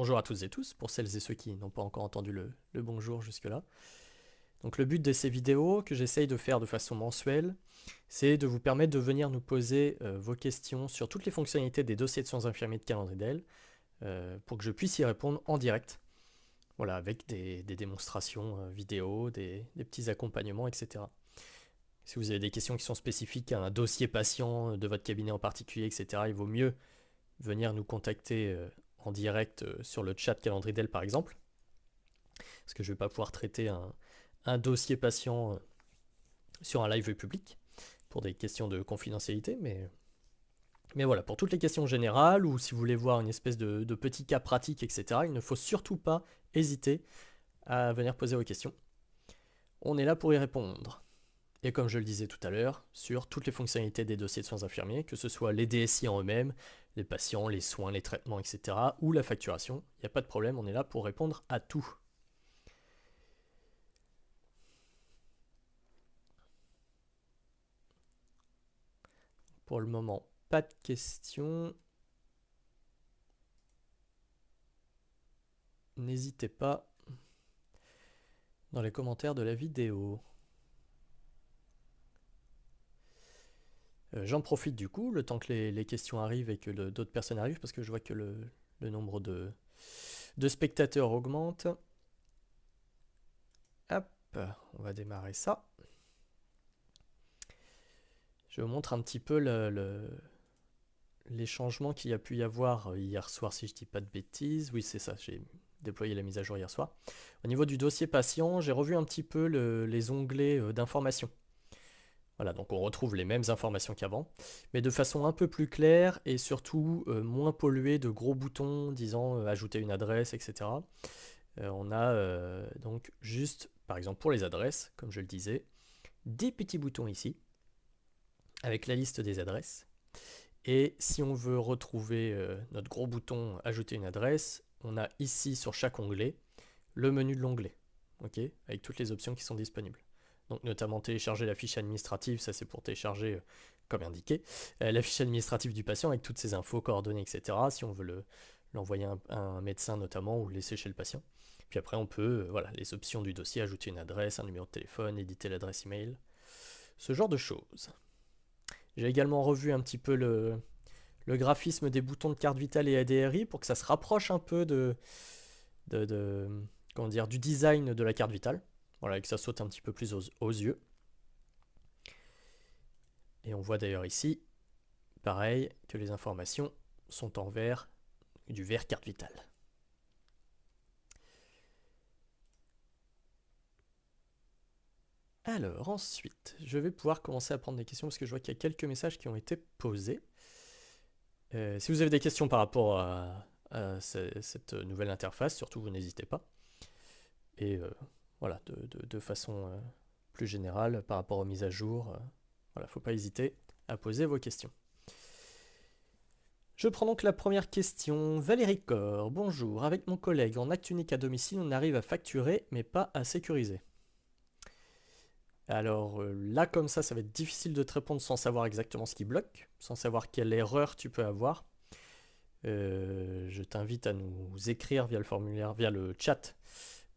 Bonjour à toutes et tous, pour celles et ceux qui n'ont pas encore entendu le bonjour jusque-là. Donc le but de ces vidéos, que j'essaye de faire de façon mensuelle, c'est de vous permettre de venir nous poser vos questions sur toutes les fonctionnalités des dossiers de soins infirmiers de Calendridel, pour que je puisse y répondre en direct. Voilà, avec des démonstrations vidéo, des petits accompagnements, etc. Si vous avez des questions qui sont spécifiques à un dossier patient de votre cabinet en particulier, etc., il vaut mieux venir nous contacter en direct sur le chat Calendridel par exemple, parce que je ne vais pas pouvoir traiter un dossier patient sur un live public pour des questions de confidentialité, mais voilà, pour toutes les questions générales, ou si vous voulez voir une espèce de petit cas pratique, etc., il ne faut surtout pas hésiter à venir poser vos questions. On est là pour y répondre. Et comme je le disais tout à l'heure, sur toutes les fonctionnalités des dossiers de soins infirmiers, que ce soit les DSI en eux-mêmes, les patients, les soins, les traitements, etc., ou la facturation, il n'y a pas de problème, on est là pour répondre à tout. Pour le moment, pas de questions. N'hésitez pas dans les commentaires de la vidéo. J'en profite du coup, le temps que les questions arrivent et que d'autres personnes arrivent, parce que je vois que le nombre de spectateurs augmente. Hop, on va démarrer ça. Je vous montre un petit peu les changements qu'il y a pu y avoir hier soir, si je dis pas de bêtises. Oui, c'est ça, j'ai déployé la mise à jour hier soir. Au niveau du dossier patient, j'ai revu un petit peu les onglets d'information. Voilà, donc on retrouve les mêmes informations qu'avant, mais de façon un peu plus claire et surtout moins polluée de gros boutons disant ajouter une adresse, etc. On a donc juste, par exemple pour les adresses, comme je le disais, des petits boutons ici, avec la liste des adresses. Et si on veut retrouver notre gros bouton ajouter une adresse, on a ici sur chaque onglet le menu de l'onglet, ok, avec toutes les options qui sont disponibles. Donc notamment télécharger la fiche administrative, ça c'est pour télécharger, comme indiqué, la fiche administrative du patient avec toutes ses infos, coordonnées, etc. Si on veut l'envoyer à un médecin notamment ou le laisser chez le patient. Puis après on peut, voilà, les options du dossier, ajouter une adresse, un numéro de téléphone, éditer l'adresse email, ce genre de choses. J'ai également revu un petit peu le graphisme des boutons de carte vitale et ADRI pour que ça se rapproche un peu comment dire, du design de la carte vitale. Voilà, et que ça saute un petit peu plus aux yeux. Et on voit d'ailleurs ici, pareil, que les informations sont en vert, du vert carte vitale. Alors ensuite, je vais pouvoir commencer à prendre des questions parce que je vois qu'il y a quelques messages qui ont été posés. Si vous avez des questions par rapport à cette nouvelle interface, surtout vous n'hésitez pas. Et voilà, de façon plus générale, par rapport aux mises à jour, voilà, faut pas hésiter à poser vos questions. Je prends donc la première question. Valérie Corr, bonjour. Avec mon collègue en acte unique à domicile, on arrive à facturer, mais pas à sécuriser. Alors là, comme ça va être difficile de te répondre sans savoir exactement ce qui bloque, sans savoir quelle erreur tu peux avoir. Je t'invite à nous écrire via le formulaire, via le chat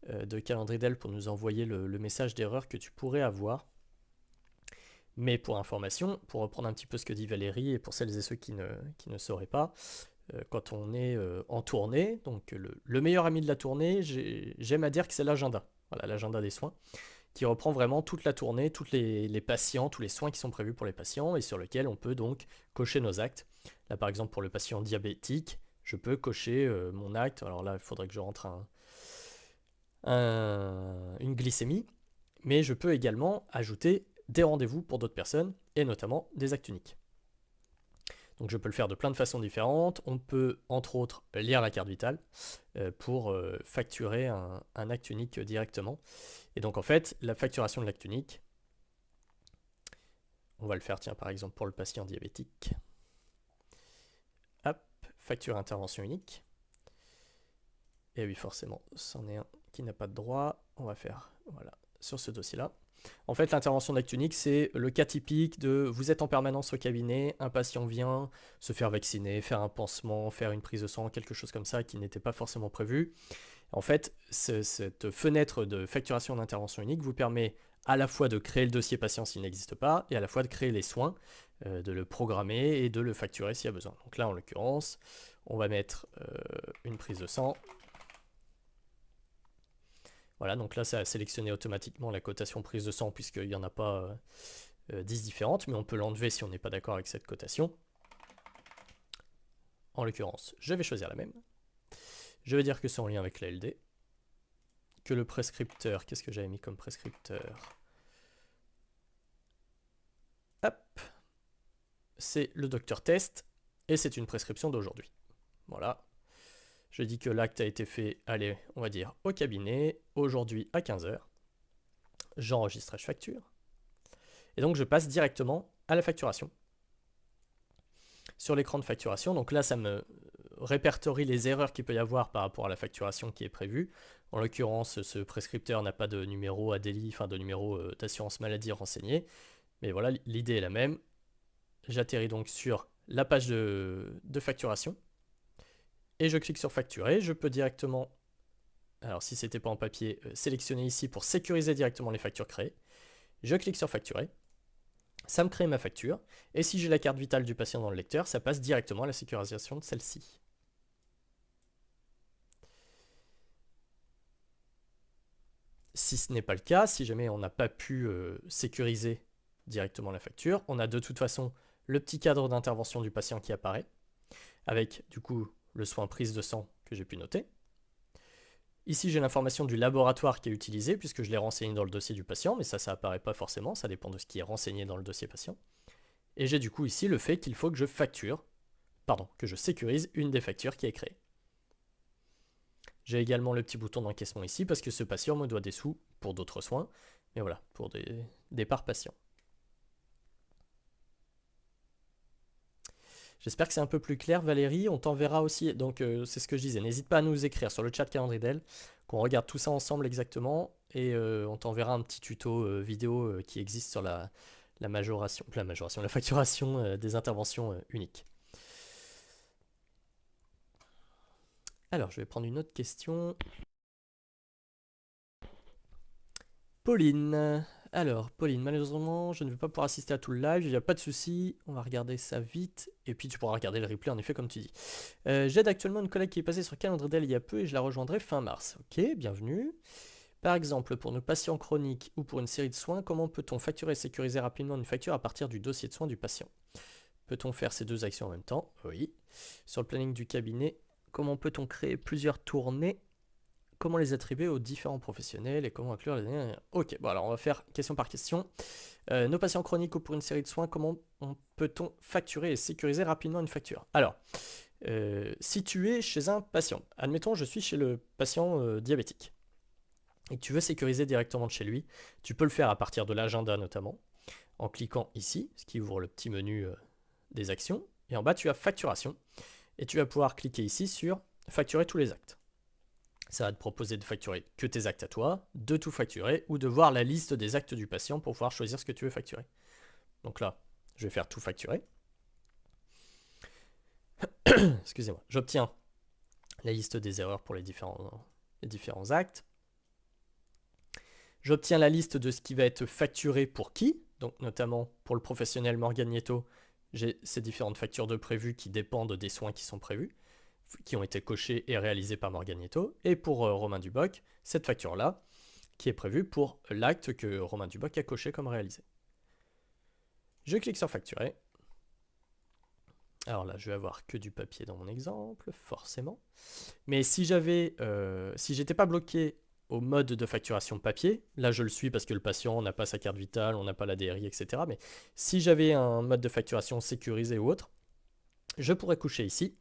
de Calendridel pour nous envoyer le message d'erreur que tu pourrais avoir. Mais pour information, pour reprendre un petit peu ce que dit Valérie, et pour celles et ceux qui ne sauraient pas, quand on est en tournée, donc le meilleur ami de la tournée, j'aime à dire que c'est l'agenda. Voilà, l'agenda des soins, qui reprend vraiment toute la tournée, tous les patients, tous les soins qui sont prévus pour les patients, et sur lequel on peut donc cocher nos actes. Là par exemple pour le patient diabétique, je peux cocher mon acte. Alors là, il faudrait que je rentre une glycémie, mais je peux également ajouter des rendez-vous pour d'autres personnes, et notamment des actes uniques. Donc je peux le faire de plein de façons différentes. On peut entre autres lire la carte vitale pour facturer un acte unique directement. Et donc en fait, la facturation de l'acte unique, on va le faire, tiens, par exemple pour le patient diabétique. Hop, facture intervention unique. Et oui, forcément, c'en est un qui n'a pas de droit. On va faire, voilà, sur ce dossier-là. En fait, l'intervention d'acte unique, c'est le cas typique de vous êtes en permanence au cabinet, un patient vient se faire vacciner, faire un pansement, faire une prise de sang, quelque chose comme ça qui n'était pas forcément prévu. En fait, cette fenêtre de facturation d'intervention unique vous permet à la fois de créer le dossier patient s'il n'existe pas, et à la fois de créer les soins, de le programmer et de le facturer s'il y a besoin. Donc là, en l'occurrence, on va mettre une prise de sang. Voilà, donc là, ça a sélectionné automatiquement la cotation prise de sang, puisqu'il n'y en a pas 10 différentes, mais on peut l'enlever si on n'est pas d'accord avec cette cotation. En l'occurrence, je vais choisir la même. Je vais dire que c'est en lien avec la LD. Que le prescripteur, qu'est-ce que j'avais mis comme prescripteur? Hop, c'est le docteur test, et c'est une prescription d'aujourd'hui. Voilà. Je dis que l'acte a été fait, allez, on va dire, au cabinet, aujourd'hui à 15 h. J'enregistre et je facture. Et donc je passe directement à la facturation. Sur l'écran de facturation, donc là ça me répertorie les erreurs qu'il peut y avoir par rapport à la facturation qui est prévue. En l'occurrence, ce prescripteur n'a pas de numéro ADELI, enfin de numéro d'assurance maladie renseigné. Mais voilà, l'idée est la même. J'atterris donc sur la page de facturation. Et je clique sur facturer. Je peux directement, alors si c'était pas en papier, sélectionner ici pour sécuriser directement les factures créées. Je clique sur facturer. Ça me crée ma facture. Et si j'ai la carte vitale du patient dans le lecteur, ça passe directement à la sécurisation de celle-ci. Si ce n'est pas le cas, si jamais on n'a pas pu sécuriser directement la facture, on a de toute façon le petit cadre d'intervention du patient qui apparaît, avec du coup le soin prise de sang que j'ai pu noter. Ici j'ai l'information du laboratoire qui est utilisé, puisque je l'ai renseigné dans le dossier du patient, mais ça apparaît pas forcément, ça dépend de ce qui est renseigné dans le dossier patient. Et j'ai du coup ici le fait qu'il faut que je que je sécurise une des factures qui est créée. J'ai également le petit bouton d'encaissement ici parce que ce patient me doit des sous pour d'autres soins, mais voilà, pour des parts patients. J'espère que c'est un peu plus clair, Valérie. On t'enverra aussi, donc c'est ce que je disais, n'hésite pas à nous écrire sur le chat Calendridel, qu'on regarde tout ça ensemble exactement, et on t'enverra un petit tuto vidéo qui existe sur la facturation des interventions uniques. Alors, je vais prendre une autre question. Pauline. Alors, Pauline, malheureusement, je ne vais pas pouvoir assister à tout le live, il n'y a pas de souci, on va regarder ça vite, et puis tu pourras regarder le replay en effet comme tu dis. J'aide actuellement une collègue qui est passée sur Calendridel il y a peu et je la rejoindrai fin mars. Ok, bienvenue. Par exemple, pour nos patients chroniques ou pour une série de soins, comment peut-on facturer et sécuriser rapidement une facture à partir du dossier de soins du patient? Peut-on faire ces deux actions en même temps? Oui. Sur le planning du cabinet, comment peut-on créer plusieurs tournées? Comment les attribuer aux différents professionnels et comment inclure les... Ok, bon alors on va faire question par question. Nos patients chroniques ou pour une série de soins, comment peut-on facturer et sécuriser rapidement une facture? Alors, si tu es chez un patient, admettons je suis chez le patient diabétique, et que tu veux sécuriser directement de chez lui, tu peux le faire à partir de l'agenda notamment, en cliquant ici, ce qui ouvre le petit menu des actions, et en bas tu as facturation, et tu vas pouvoir cliquer ici sur facturer tous les actes. Ça va te proposer de facturer que tes actes à toi, de tout facturer, ou de voir la liste des actes du patient pour pouvoir choisir ce que tu veux facturer. Donc là, je vais faire tout facturer. Excusez-moi. J'obtiens la liste des erreurs pour les différents actes. J'obtiens la liste de ce qui va être facturé pour qui. Donc notamment pour le professionnel Morgan Nieto, j'ai ces différentes factures de prévues qui dépendent des soins qui sont prévus, qui ont été cochés et réalisés par Morgan Nieto. Et pour Romain Duboc, cette facture-là, qui est prévue pour l'acte que Romain Duboc a coché comme réalisé. Je clique sur facturer. Alors là, je vais avoir que du papier dans mon exemple, forcément. Mais si j'étais pas bloqué au mode de facturation papier, là je le suis parce que le patient n'a pas sa carte vitale, on n'a pas la DRI, etc. Mais si j'avais un mode de facturation sécurisé ou autre, je pourrais coucher ici,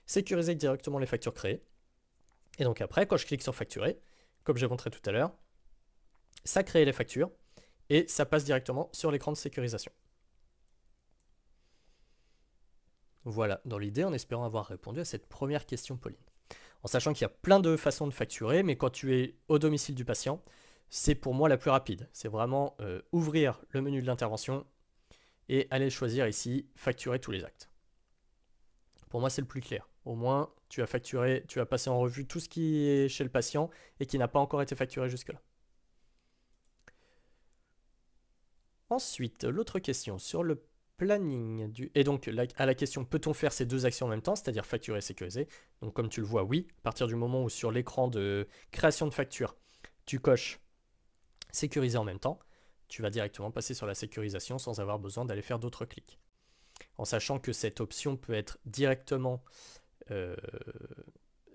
sécuriser directement les factures créées. Et donc après, quand je clique sur facturer, comme j'ai montré tout à l'heure, ça crée les factures et ça passe directement sur l'écran de sécurisation. Voilà, dans l'idée, en espérant avoir répondu à cette première question, Pauline. En sachant qu'il y a plein de façons de facturer, mais quand tu es au domicile du patient, c'est pour moi la plus rapide. C'est vraiment ouvrir le menu de l'intervention et aller choisir ici, facturer tous les actes. Pour moi, c'est le plus clair. Au moins, tu as facturé, tu as passé en revue tout ce qui est chez le patient et qui n'a pas encore été facturé jusque-là. Ensuite, l'autre question sur le planning du... Et donc, à la question, peut-on faire ces deux actions en même temps, c'est-à-dire facturer et sécuriser? Donc, comme tu le vois, oui. À partir du moment où sur l'écran de création de facture, tu coches sécuriser en même temps, tu vas directement passer sur la sécurisation sans avoir besoin d'aller faire d'autres clics. En sachant que cette option peut être directement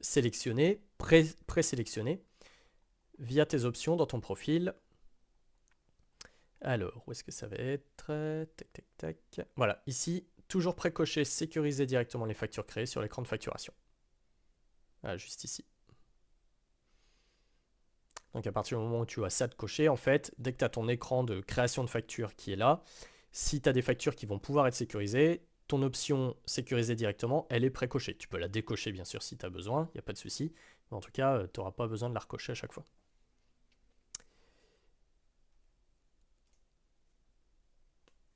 sélectionnée, présélectionnée, via tes options dans ton profil. Alors, où est-ce que ça va être? Tac, tac, tac. Voilà, ici, toujours précoché, sécuriser directement les factures créées sur l'écran de facturation. Voilà, juste ici. Donc à partir du moment où tu as ça de coché, en fait, dès que tu as ton écran de création de facture qui est là, si tu as des factures qui vont pouvoir être sécurisées, ton option sécuriser directement, elle est précochée. Tu peux la décocher bien sûr si tu as besoin, il n'y a pas de souci. Mais en tout cas, tu n'auras pas besoin de la recocher à chaque fois.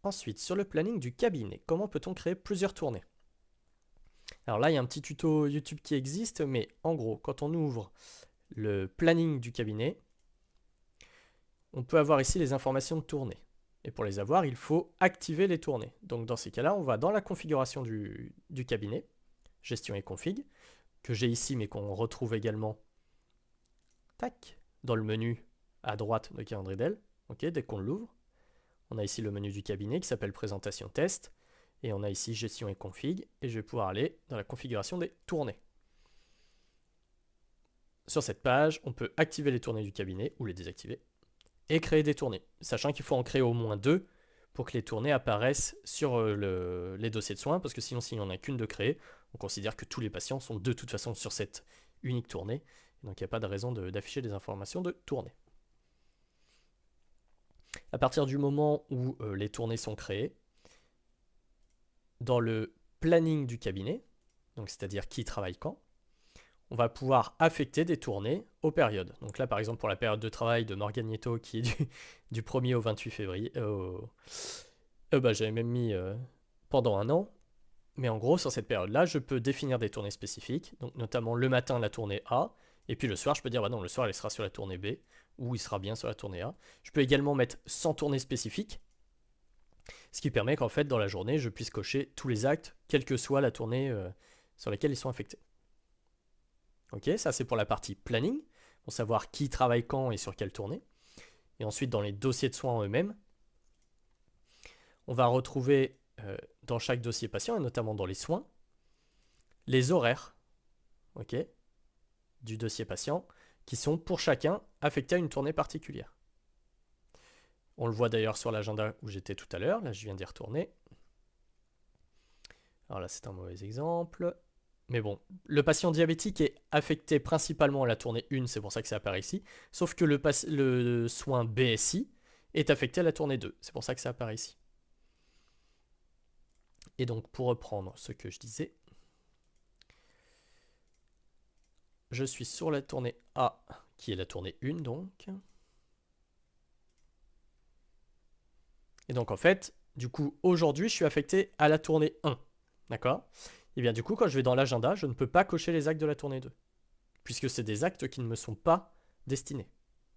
Ensuite, sur le planning du cabinet, comment peut-on créer plusieurs tournées? Alors là, il y a un petit tuto YouTube qui existe, mais en gros, quand on ouvre le planning du cabinet, on peut avoir ici les informations de tournée. Et pour les avoir, il faut activer les tournées. Donc dans ces cas-là, on va dans la configuration du cabinet, gestion et config, que j'ai ici mais qu'on retrouve également tac, dans le menu à droite de calendrier d'El. Okay, dès qu'on l'ouvre, on a ici le menu du cabinet qui s'appelle présentation test. Et on a ici gestion et config. Et je vais pouvoir aller dans la configuration des tournées. Sur cette page, on peut activer les tournées du cabinet ou les désactiver et créer des tournées, sachant qu'il faut en créer au moins 2 pour que les tournées apparaissent sur les dossiers de soins, parce que sinon, s'il n'y en a qu'une de créer, on considère que tous les patients sont de toute façon sur cette unique tournée, donc il n'y a pas de raison d'afficher des informations de tournée. À partir du moment où les tournées sont créées, dans le planning du cabinet, donc c'est-à-dire qui travaille quand, on va pouvoir affecter des tournées aux périodes. Donc là, par exemple, pour la période de travail de Morgan Nieto, qui est du 1er au 28 février, j'avais même mis pendant un an. Mais en gros, sur cette période-là, je peux définir des tournées spécifiques, donc notamment le matin, la tournée A, et puis le soir, je peux dire, bah non, le soir, il sera sur la tournée B, ou il sera bien sur la tournée A. Je peux également mettre 100 tournées spécifiques, ce qui permet qu'en fait, dans la journée, je puisse cocher tous les actes, quelle que soit la tournée sur laquelle ils sont affectés. Ok, ça c'est pour la partie planning, pour savoir qui travaille quand et sur quelle tournée. Et ensuite, dans les dossiers de soins eux-mêmes, on va retrouver dans chaque dossier patient, et notamment dans les soins, les horaires du dossier patient qui sont pour chacun affectés à une tournée particulière. On le voit d'ailleurs sur l'agenda où j'étais tout à l'heure. Là, je viens d'y retourner. Alors là, c'est un mauvais exemple. Mais bon, le patient diabétique est affecté principalement à la tournée 1, c'est pour ça que ça apparaît ici. Sauf que le soin BSI est affecté à la tournée 2, c'est pour ça que ça apparaît ici. Et donc, pour reprendre ce que je disais, je suis sur la tournée A, qui est la tournée 1 donc. Et donc en fait, du coup, aujourd'hui, je suis affecté à la tournée 1. D'accord? Et bien du coup, quand je vais dans l'agenda, je ne peux pas cocher les actes de la tournée 2. Puisque c'est des actes qui ne me sont pas destinés.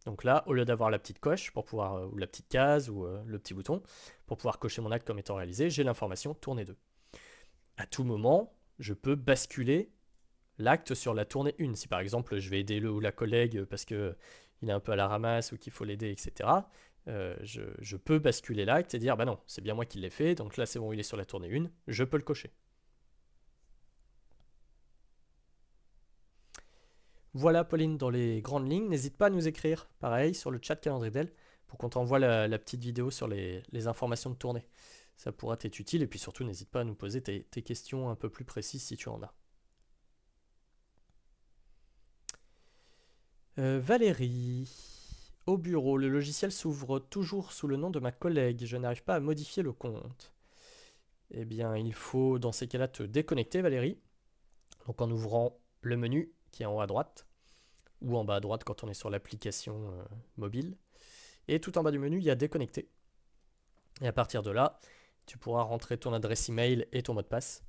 Donc là, au lieu d'avoir la petite coche, pour pouvoir, ou la petite case, ou le petit bouton, pour pouvoir cocher mon acte comme étant réalisé, j'ai l'information tournée 2. À tout moment, je peux basculer l'acte sur la tournée 1. Si par exemple, je vais aider le ou la collègue parce qu'il est un peu à la ramasse ou qu'il faut l'aider, etc., je peux basculer l'acte et dire, bah non, c'est bien moi qui l'ai fait, donc là c'est bon, il est sur la tournée 1, je peux le cocher. Voilà Pauline, dans les grandes lignes, n'hésite pas à nous écrire, pareil, sur le chat calendrier d'elle, pour qu'on t'envoie la petite vidéo sur les informations de tournée. Ça pourra t'être utile, et puis surtout n'hésite pas à nous poser tes questions un peu plus précises si tu en as. Valérie, au bureau, le logiciel s'ouvre toujours sous le nom de ma collègue, je n'arrive pas à modifier le compte. Eh bien, il faut dans ces cas-là te déconnecter Valérie, donc en ouvrant le menu qui est en haut à droite, ou en bas à droite quand on est sur l'application mobile. Et tout en bas du menu, il y a déconnecter. Et à partir de là, tu pourras rentrer ton adresse email et ton mot de passe.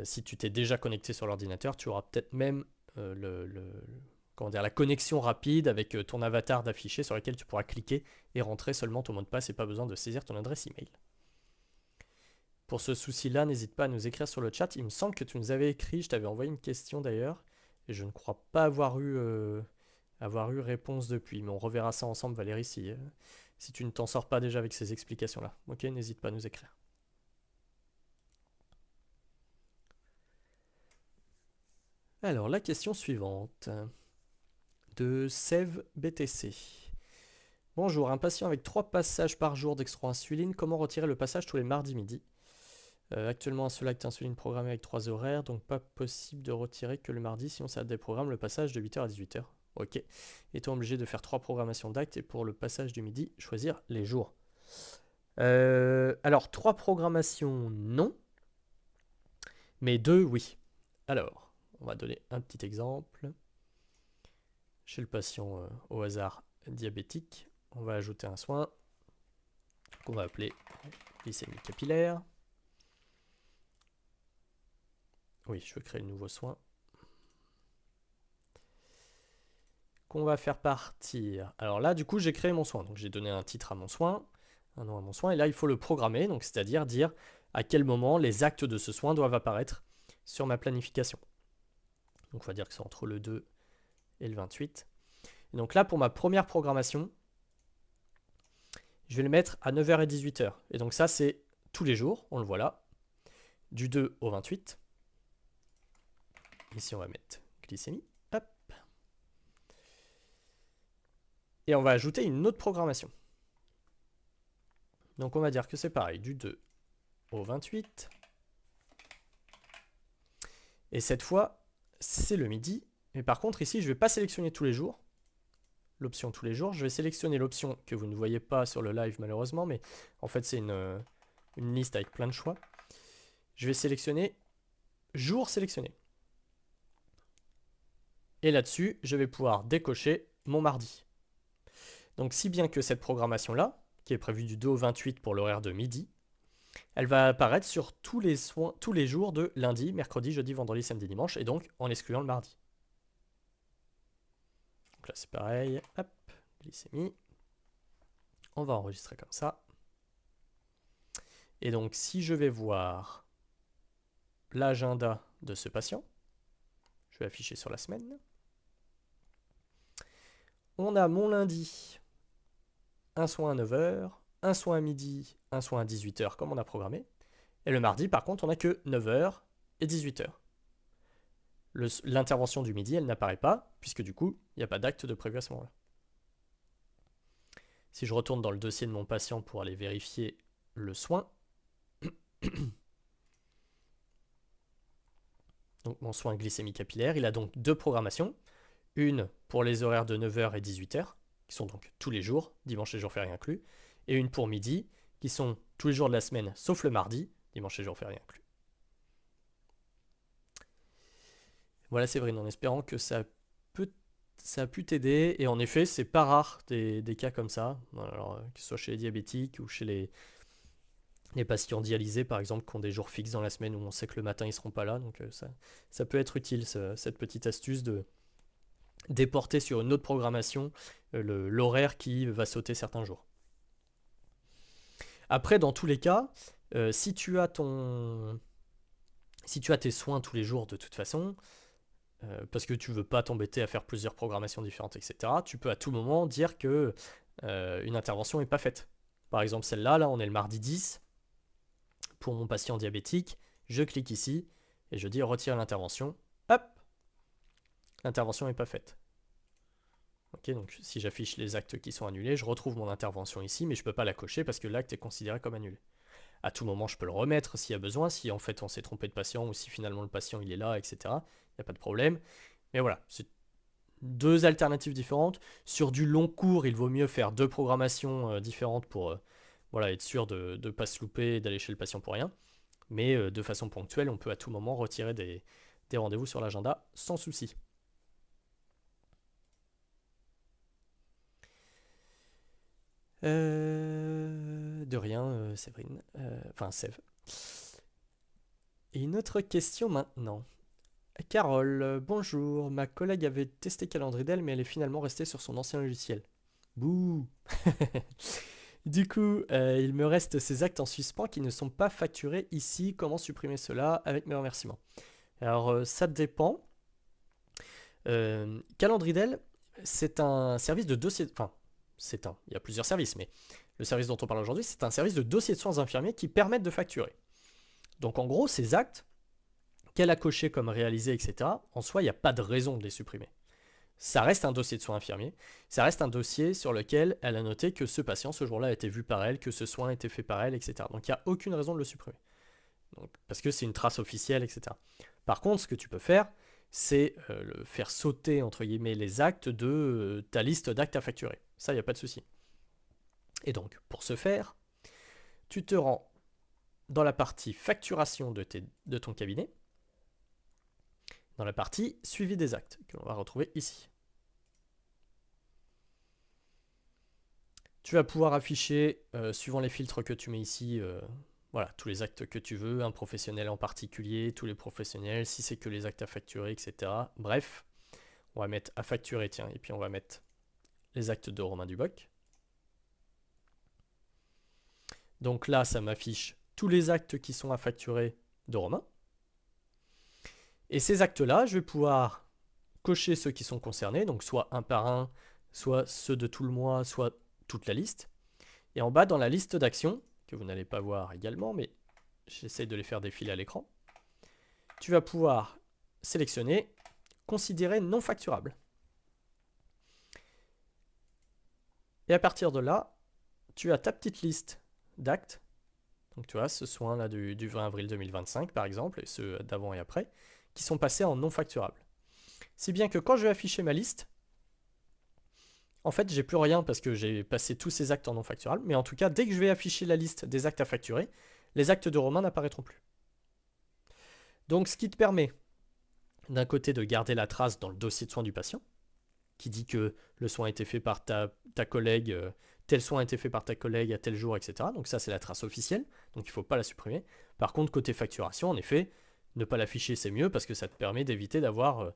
Si tu t'es déjà connecté sur l'ordinateur, tu auras peut-être même la connexion rapide avec ton avatar d'affiché sur lequel tu pourras cliquer et rentrer seulement ton mot de passe et pas besoin de saisir ton adresse email. Pour ce souci-là, n'hésite pas à nous écrire sur le chat. Il me semble que tu nous avais écrit, je t'avais envoyé une question d'ailleurs, et je ne crois pas avoir eu réponse depuis. Mais on reverra ça ensemble, Valérie, si tu ne t'en sors pas déjà avec ces explications-là. Ok, n'hésite pas à nous écrire. Alors, la question suivante de Sev BTC. Bonjour, un patient avec 3 passages par jour dextro-insuline, comment retirer le passage tous les mardis midi? Actuellement, un seul acte insuline programmé avec 3 horaires, donc pas possible de retirer que le mardi, sinon ça déprogramme le passage de 8h à 18h. Ok. Étant obligé de faire 3 programmations d'actes et pour le passage du midi, choisir les jours. Alors, 3 programmations, non. Mais 2, oui. Alors, on va donner un petit exemple. Chez le patient au hasard diabétique, on va ajouter un soin qu'on va appeler glycémie capillaire. Oui, je veux créer le nouveau soin. Qu'on va faire partir. Alors là, du coup, j'ai créé mon soin. Donc j'ai donné un titre à mon soin, un nom à mon soin. Et là, il faut le programmer, donc c'est-à-dire dire à quel moment les actes de ce soin doivent apparaître sur ma planification. Donc on va dire que c'est entre le 2 et le 28. Et donc là, pour ma première programmation, je vais le mettre à 9h et 18h. Et donc ça, c'est tous les jours, on le voit là, du 2 au 28. Ici, on va mettre glycémie. Hop. Et on va ajouter une autre programmation. Donc on va dire que c'est pareil, du 2 au 28. Et cette fois, c'est le midi. Mais par contre, ici, je ne vais pas sélectionner tous les jours. L'option tous les jours. Je vais sélectionner l'option que vous ne voyez pas sur le live malheureusement. Mais en fait, c'est une liste avec plein de choix. Je vais sélectionner jour sélectionné. Et là-dessus, je vais pouvoir décocher mon mardi. Donc si bien que cette programmation-là, qui est prévue du 2 au 28 pour l'horaire de midi, elle va apparaître sur tous les jours de lundi, mercredi, jeudi, vendredi, samedi, dimanche, et donc en excluant le mardi. Donc là c'est pareil, hop, glycémie. On va enregistrer comme ça. Et donc si je vais voir l'agenda de ce patient, je vais afficher sur la semaine. On a mon lundi, un soin à 9h, un soin à midi, un soin à 18h comme on a programmé. Et le mardi, par contre, on n'a que 9h et 18h. L'intervention du midi, elle n'apparaît pas, puisque du coup, il n'y a pas d'acte de prévu à ce moment-là. Si je retourne dans le dossier de mon patient pour aller vérifier le soin, donc mon soin glycémie capillaire, il a donc 2 programmations. Une pour les horaires de 9h et 18h, qui sont donc tous les jours, dimanche et jour férié inclus, et une pour midi, qui sont tous les jours de la semaine, sauf le mardi, dimanche et jour férié inclus. Voilà Séverine, en espérant que ça a pu t'aider, et en effet, c'est pas rare des cas comme ça, alors, que ce soit chez les diabétiques ou chez les patients dialysés par exemple, qui ont des jours fixes dans la semaine où on sait que le matin ils seront pas là, donc ça peut être utile cette petite astuce de déporter sur une autre programmation l'horaire qui va sauter certains jours. Après, dans tous les cas, si tu as tes soins tous les jours de toute façon, parce que tu veux pas t'embêter à faire plusieurs programmations différentes, etc., tu peux à tout moment dire que une intervention n'est pas faite. Par exemple, celle-là, là, on est le mardi 10. Pour mon patient diabétique, je clique ici et je dis retirer l'intervention. Hop, l'intervention n'est pas faite. Ok, donc si j'affiche les actes qui sont annulés, je retrouve mon intervention ici, mais je ne peux pas la cocher parce que l'acte est considéré comme annulé. À tout moment, je peux le remettre s'il y a besoin, si en fait on s'est trompé de patient ou si finalement le patient il est là, etc. Il n'y a pas de problème. Mais voilà, c'est 2 alternatives différentes. Sur du long cours, il vaut mieux faire 2 programmations différentes pour être sûr de ne pas se louper et d'aller chez le patient pour rien. Mais de façon ponctuelle, on peut à tout moment retirer des rendez-vous sur l'agenda sans souci. De rien, Séverine. Enfin, Sève. Et une autre question maintenant. Carole, bonjour. Ma collègue avait testé Calendridel, mais elle est finalement restée sur son ancien logiciel. Bouh. Du coup, il me reste ces actes en suspens qui ne sont pas facturés ici. Comment supprimer cela avec mes remerciements? Alors, ça dépend. Calendridel, c'est un service de dossier. Enfin, il y a plusieurs services, mais le service dont on parle aujourd'hui, c'est un service de dossier de soins infirmiers qui permettent de facturer. Donc, en gros, ces actes qu'elle a cochés comme réalisés, etc., en soi, il n'y a pas de raison de les supprimer. Ça reste un dossier de soins infirmiers, ça reste un dossier sur lequel elle a noté que ce patient, ce jour-là, a été vu par elle, que ce soin a été fait par elle, etc. Donc il n'y a aucune raison de le supprimer. Donc, parce que c'est une trace officielle, etc. Par contre, ce que tu peux faire, c'est faire sauter, entre guillemets, les actes de ta liste d'actes à facturer. Ça, il n'y a pas de souci. Et donc, pour ce faire, tu te rends dans la partie facturation de ton cabinet, dans la partie suivi des actes, que l'on va retrouver ici. Tu vas pouvoir afficher, suivant les filtres que tu mets ici, voilà, tous les actes que tu veux, un professionnel en particulier, tous les professionnels, si c'est que les actes à facturer, etc. Bref, on va mettre à facturer, tiens, et puis on va mettre les actes de Romain Duboc. Donc là, ça m'affiche tous les actes qui sont à facturer de Romain. Et ces actes-là, je vais pouvoir cocher ceux qui sont concernés, donc soit un par un, soit ceux de tout le mois, soit toute la liste. Et en bas, dans la liste d'actions, que vous n'allez pas voir également, mais j'essaie de les faire défiler à l'écran, tu vas pouvoir sélectionner considérer non facturable. Et à partir de là, tu as ta petite liste d'actes. Donc tu as ce soin là du 20 avril 2025 par exemple, et ceux d'avant et après, qui sont passés en non facturable. Si bien que quand je vais afficher ma liste, en fait j'ai plus rien parce que j'ai passé tous ces actes en non facturable, mais en tout cas dès que je vais afficher la liste des actes à facturer, les actes de Romain n'apparaîtront plus. Donc ce qui te permet d'un côté de garder la trace dans le dossier de soins du patient, qui dit que le soin a été fait par ta collègue, tel soin a été fait par ta collègue à tel jour, etc. Donc ça, c'est la trace officielle, donc il ne faut pas la supprimer. Par contre, côté facturation, en effet, ne pas l'afficher, c'est mieux, parce que ça te permet d'éviter d'avoir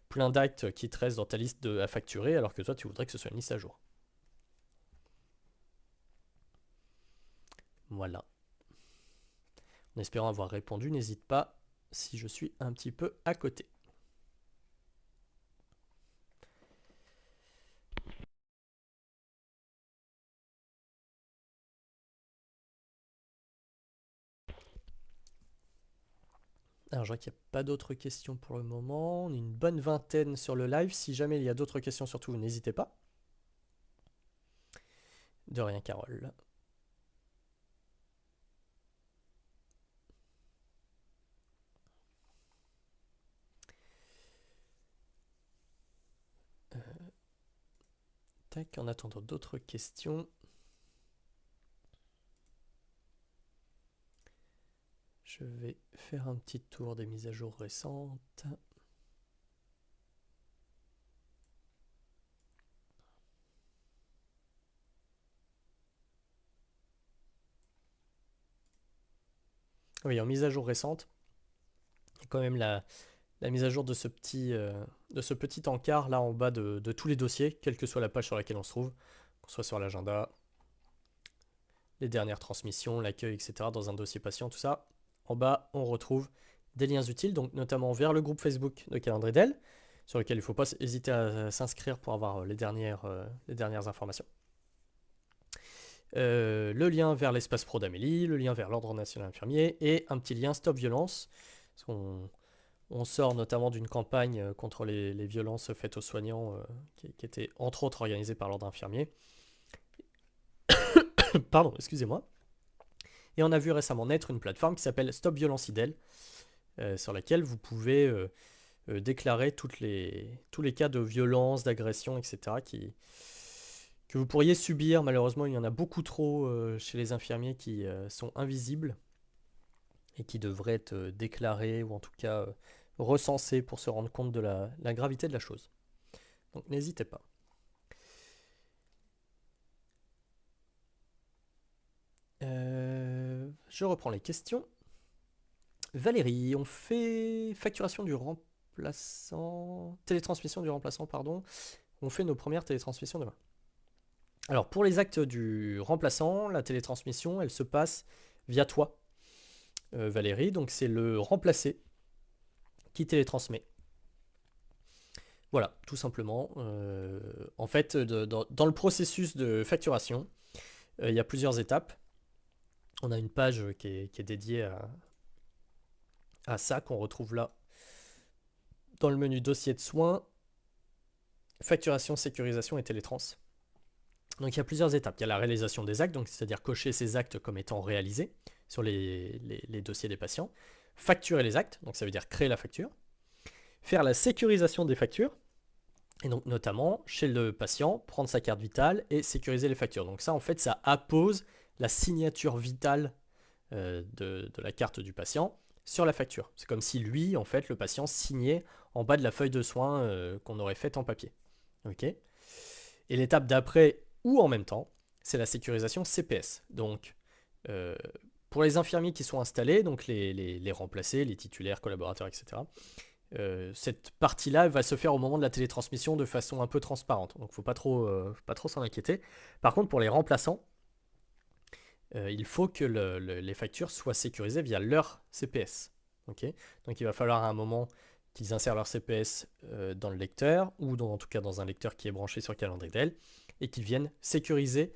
plein d'actes qui te restent dans ta liste à facturer, alors que toi, tu voudrais que ce soit une liste à jour. Voilà. En espérant avoir répondu, n'hésite pas si je suis un petit peu à côté. Alors, je vois qu'il n'y a pas d'autres questions pour le moment. On est une bonne vingtaine sur le live. Si jamais il y a d'autres questions, surtout, n'hésitez pas. De rien, Carole. Tac, en attendant d'autres questions. Je vais faire un petit tour des mises à jour récentes. Oui, en mise à jour récente, quand même la mise à jour de ce petit encart là en bas de tous les dossiers, quelle que soit la page sur laquelle on se trouve, qu'on soit sur l'agenda, les dernières transmissions, l'accueil, etc., dans un dossier patient, tout ça. En bas, on retrouve des liens utiles, donc notamment vers le groupe Facebook de Calendridel, sur lequel il ne faut pas hésiter à s'inscrire pour avoir les dernières informations. Le lien vers l'espace pro d'Amélie, le lien vers l'Ordre national infirmier et un petit lien Stop Violence. On sort notamment d'une campagne contre les violences faites aux soignants qui était entre autres organisée par l'Ordre infirmier. Pardon, excusez-moi. Et on a vu récemment naître une plateforme qui s'appelle Stop Violence IDEL, sur laquelle vous pouvez déclarer tous les cas de violence, d'agression, etc. que vous pourriez subir. Malheureusement, il y en a beaucoup trop chez les infirmiers qui sont invisibles et qui devraient être déclarés ou en tout cas recensés pour se rendre compte de la gravité de la chose. Donc n'hésitez pas. Je reprends les questions. Valérie, on fait facturation du remplaçant, télétransmission du remplaçant, pardon. On fait nos premières télétransmissions demain. Alors pour les actes du remplaçant, la télétransmission, elle se passe via toi, Valérie. Donc c'est le remplacé qui télétransmet. Voilà, tout simplement. En fait, dans le processus de facturation, il y a plusieurs étapes. On a une page qui est dédiée à ça, qu'on retrouve là dans le menu dossier de soins, facturation, sécurisation et télétrans. Donc il y a plusieurs étapes. Il y a la réalisation des actes, donc c'est-à-dire cocher ces actes comme étant réalisés sur les dossiers des patients. Facturer les actes, donc ça veut dire créer la facture. Faire la sécurisation des factures, et donc notamment chez le patient, prendre sa carte vitale et sécuriser les factures. Donc ça en fait ça appose la signature vitale de la carte du patient sur la facture. C'est comme si lui, en fait, le patient signait en bas de la feuille de soins qu'on aurait faite en papier. Ok. Et l'étape d'après ou en même temps, c'est la sécurisation CPS. Donc, pour les infirmiers qui sont installés, donc les remplacés, les titulaires, collaborateurs, etc., cette partie-là va se faire au moment de la télétransmission de façon un peu transparente. Donc, faut pas trop s'en inquiéter. Par contre, pour les remplaçants, il faut que les factures soient sécurisées via leur CPS. Okay, donc il va falloir à un moment qu'ils insèrent leur CPS dans le lecteur, ou en tout cas dans un lecteur qui est branché sur Calendridel, et qu'ils viennent sécuriser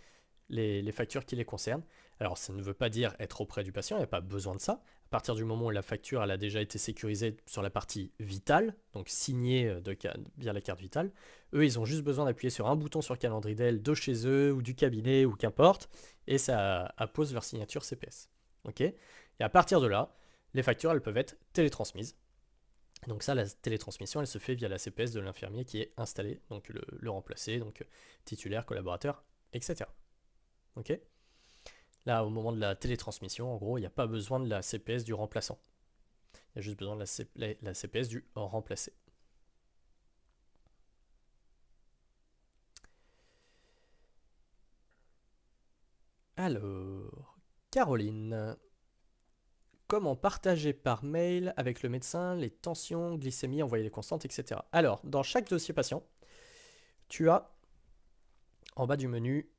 les factures qui les concernent. Alors ça ne veut pas dire être auprès du patient, il n'y a pas besoin de ça. À partir du moment où la facture elle a déjà été sécurisée sur la partie vitale, donc signée via la carte vitale, eux ils ont juste besoin d'appuyer sur un bouton sur Calendridel de chez eux ou du cabinet ou qu'importe, et ça appose leur signature CPS. Okay, et à partir de là, les factures elles peuvent être télétransmises. Donc ça, la télétransmission, elle se fait via la CPS de l'infirmier qui est installé, donc le remplacé, donc titulaire, collaborateur, etc. Ok. Là, au moment de la télétransmission, en gros, il n'y a pas besoin de la CPS du remplaçant. Il y a juste besoin de la CPS du remplacé. Alors, Caroline, comment partager par mail avec le médecin les tensions, glycémie, envoyer les constantes, etc. Alors, dans chaque dossier patient, tu as en bas du menu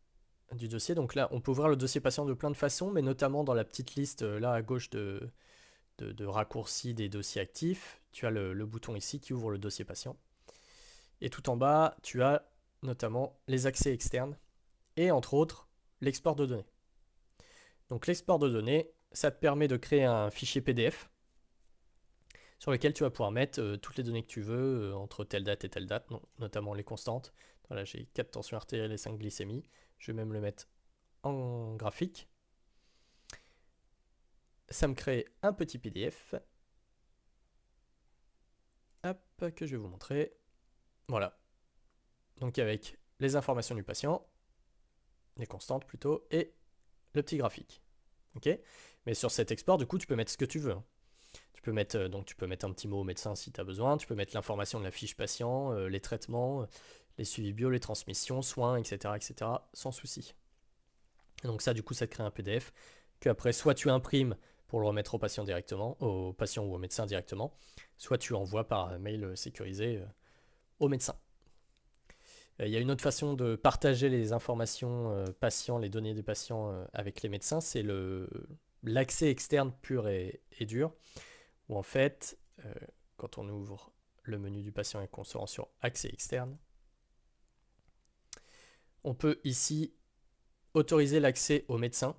du dossier, donc là, on peut ouvrir le dossier patient de plein de façons, mais notamment dans la petite liste là à gauche de raccourcis des dossiers actifs, tu as le bouton ici qui ouvre le dossier patient. Et tout en bas, tu as notamment les accès externes et entre autres l'export de données. Donc l'export de données, ça te permet de créer un fichier PDF sur lequel tu vas pouvoir mettre toutes les données que tu veux entre telle date et telle date, notamment les constantes. Voilà, j'ai 4 tensions artérielles et 5 glycémies. Je vais même le mettre en graphique. Ça me crée un petit PDF. Hop, que je vais vous montrer. Voilà. Donc avec les informations du patient, les constantes plutôt, et le petit graphique. Ok. Mais sur cet export, du coup, tu peux mettre ce que tu veux. Tu peux mettre, donc tu peux mettre un petit mot au médecin si tu as besoin. Tu peux mettre l'information de la fiche patient, les traitements, les suivis bio, les transmissions, soins, etc., etc., sans souci. Et donc ça, du coup, ça te crée un PDF que après, soit tu imprimes pour le remettre au patient directement, au patient ou au médecin directement, soit tu envoies par mail sécurisé au médecin. Il y a une autre façon de partager les informations patients, les données des patients avec les médecins, c'est l'accès externe pur et dur, où en fait, quand on ouvre le menu du patient et qu'on se rend sur accès externe, on peut ici autoriser l'accès au médecin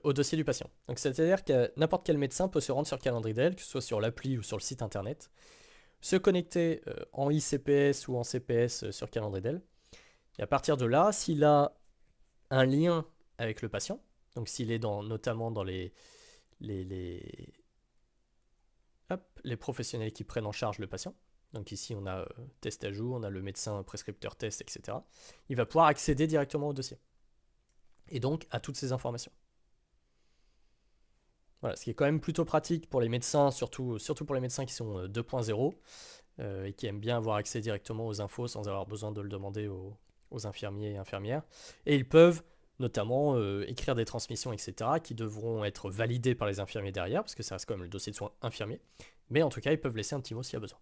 au dossier du patient. Donc c'est-à-dire que n'importe quel médecin peut se rendre sur Calendridel, que ce soit sur l'appli ou sur le site internet, se connecter en ICPS ou en CPS sur Calendridel, et à partir de là, s'il a un lien avec le patient, donc s'il est notamment dans les professionnels qui prennent en charge le patient, donc ici on a test à jour, on a le médecin prescripteur test, etc., il va pouvoir accéder directement au dossier, et donc à toutes ces informations. Voilà, ce qui est quand même plutôt pratique pour les médecins, surtout pour les médecins qui sont 2.0 et qui aiment bien avoir accès directement aux infos sans avoir besoin de le demander aux infirmiers et infirmières. Et ils peuvent notamment écrire des transmissions, etc., qui devront être validées par les infirmiers derrière, parce que ça reste quand même le dossier de soins infirmier. Mais en tout cas, ils peuvent laisser un petit mot s'il y a besoin.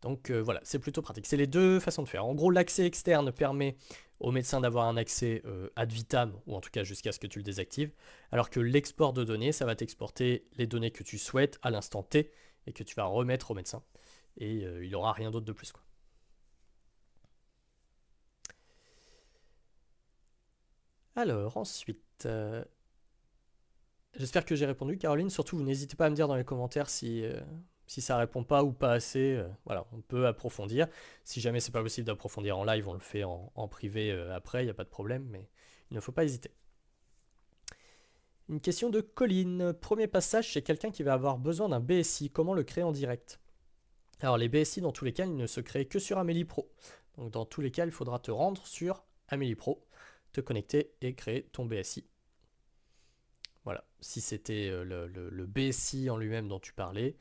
Donc voilà, c'est plutôt pratique. C'est les deux façons de faire. En gros, l'accès externe permet au médecin d'avoir un accès ad vitam, ou en tout cas jusqu'à ce que tu le désactives, alors que l'export de données, ça va t'exporter les données que tu souhaites à l'instant T, et que tu vas remettre au médecin. Et il n'aura rien d'autre de plus, quoi. Alors, ensuite, j'espère que j'ai répondu, Caroline. Surtout, vous n'hésitez pas à me dire dans les commentaires si ça répond pas ou pas assez. Voilà, on peut approfondir. Si jamais c'est pas possible d'approfondir en live, on le fait en privé après, il n'y a pas de problème, mais il ne faut pas hésiter. Une question de Colline. Premier passage, c'est quelqu'un qui va avoir besoin d'un BSI. Comment le créer en direct? Alors, les BSI, dans tous les cas, ils ne se créent que sur Amélie Pro. Donc, dans tous les cas, il faudra te rendre sur Amélie Pro, te connecter et créer ton BSI. Voilà, si c'était le BSI en lui-même dont tu parlais,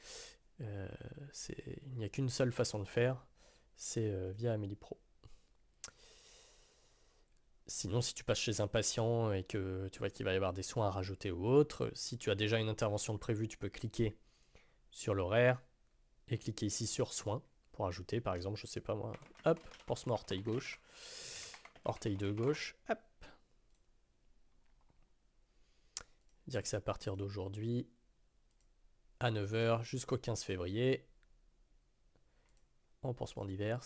il n'y a qu'une seule façon de faire, c'est via Amélie Pro. Sinon, si tu passes chez un patient et que tu vois qu'il va y avoir des soins à rajouter ou autre, si tu as déjà une intervention de prévue, tu peux cliquer sur l'horaire et cliquer ici sur soins pour ajouter, par exemple, je sais pas moi, hop, pansement orteil gauche, orteil de gauche, hop. Dire que c'est à partir d'aujourd'hui à 9 h jusqu'au 15 février en pansement divers.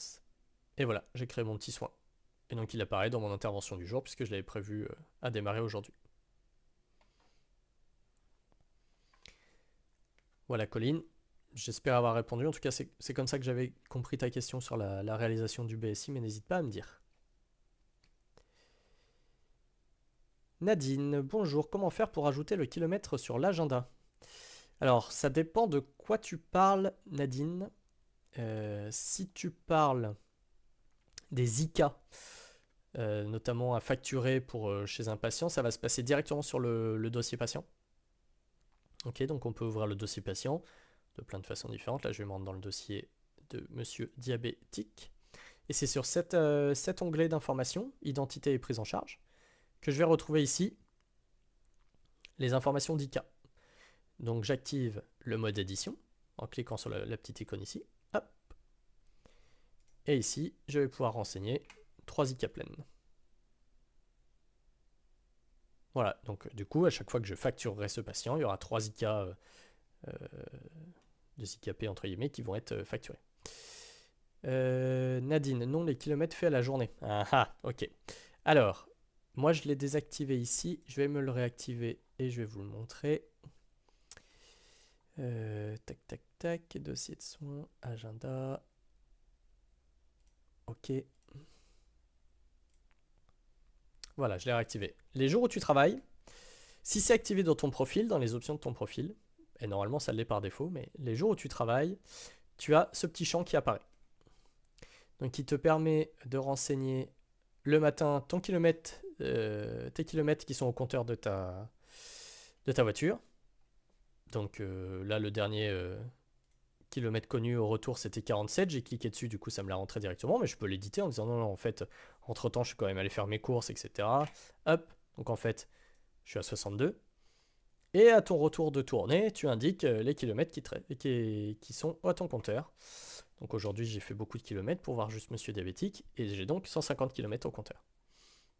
Et voilà, j'ai créé mon petit soin. Et donc il apparaît dans mon intervention du jour puisque je l'avais prévu à démarrer aujourd'hui. Voilà Colline, j'espère avoir répondu. En tout cas, c'est comme ça que j'avais compris ta question sur la réalisation du BSI, mais n'hésite pas à me dire. Nadine, bonjour, comment faire pour ajouter le kilomètre sur l'agenda? Alors, ça dépend de quoi tu parles, Nadine. Si tu parles des ICA, notamment à facturer chez un patient, ça va se passer directement sur le dossier patient. Ok, donc on peut ouvrir le dossier patient de plein de façons différentes. Là, je vais me rendre dans le dossier de Monsieur Diabétique. Et c'est sur cet onglet d'informations, identité et prise en charge, que je vais retrouver ici les informations d'ICA. Donc j'active le mode édition en cliquant sur la petite icône ici. Hop. Et ici, je vais pouvoir renseigner 3 ICA pleines. Voilà, donc du coup, à chaque fois que je facturerai ce patient, il y aura 3 ICA de ICAP entre guillemets qui vont être facturés. Nadine, non, les kilomètres faits à la journée. Ah ah, ok. Alors, moi je l'ai désactivé ici, je vais me le réactiver et je vais vous le montrer. Tac, tac, tac, dossier de soins, agenda. Ok. Voilà, je l'ai réactivé. Les jours où tu travailles, si c'est activé dans ton profil, dans les options de ton profil, et normalement ça l'est par défaut, mais les jours où tu travailles, tu as ce petit champ qui apparaît. Donc qui te permet de renseigner le matin ton kilomètre, tes kilomètres qui sont au compteur de ta voiture. Donc là, le dernier kilomètre connu au retour, c'était 47. J'ai cliqué dessus, du coup, ça me l'a rentré directement. Mais je peux l'éditer en disant non, non, en fait, entre-temps, je suis quand même allé faire mes courses, etc. Hop, donc en fait, je suis à 62. Et à ton retour de tournée, tu indiques les kilomètres qui sont à ton compteur. Donc aujourd'hui, j'ai fait beaucoup de kilomètres pour voir juste Monsieur Diabétique. Et j'ai donc 150 km au compteur.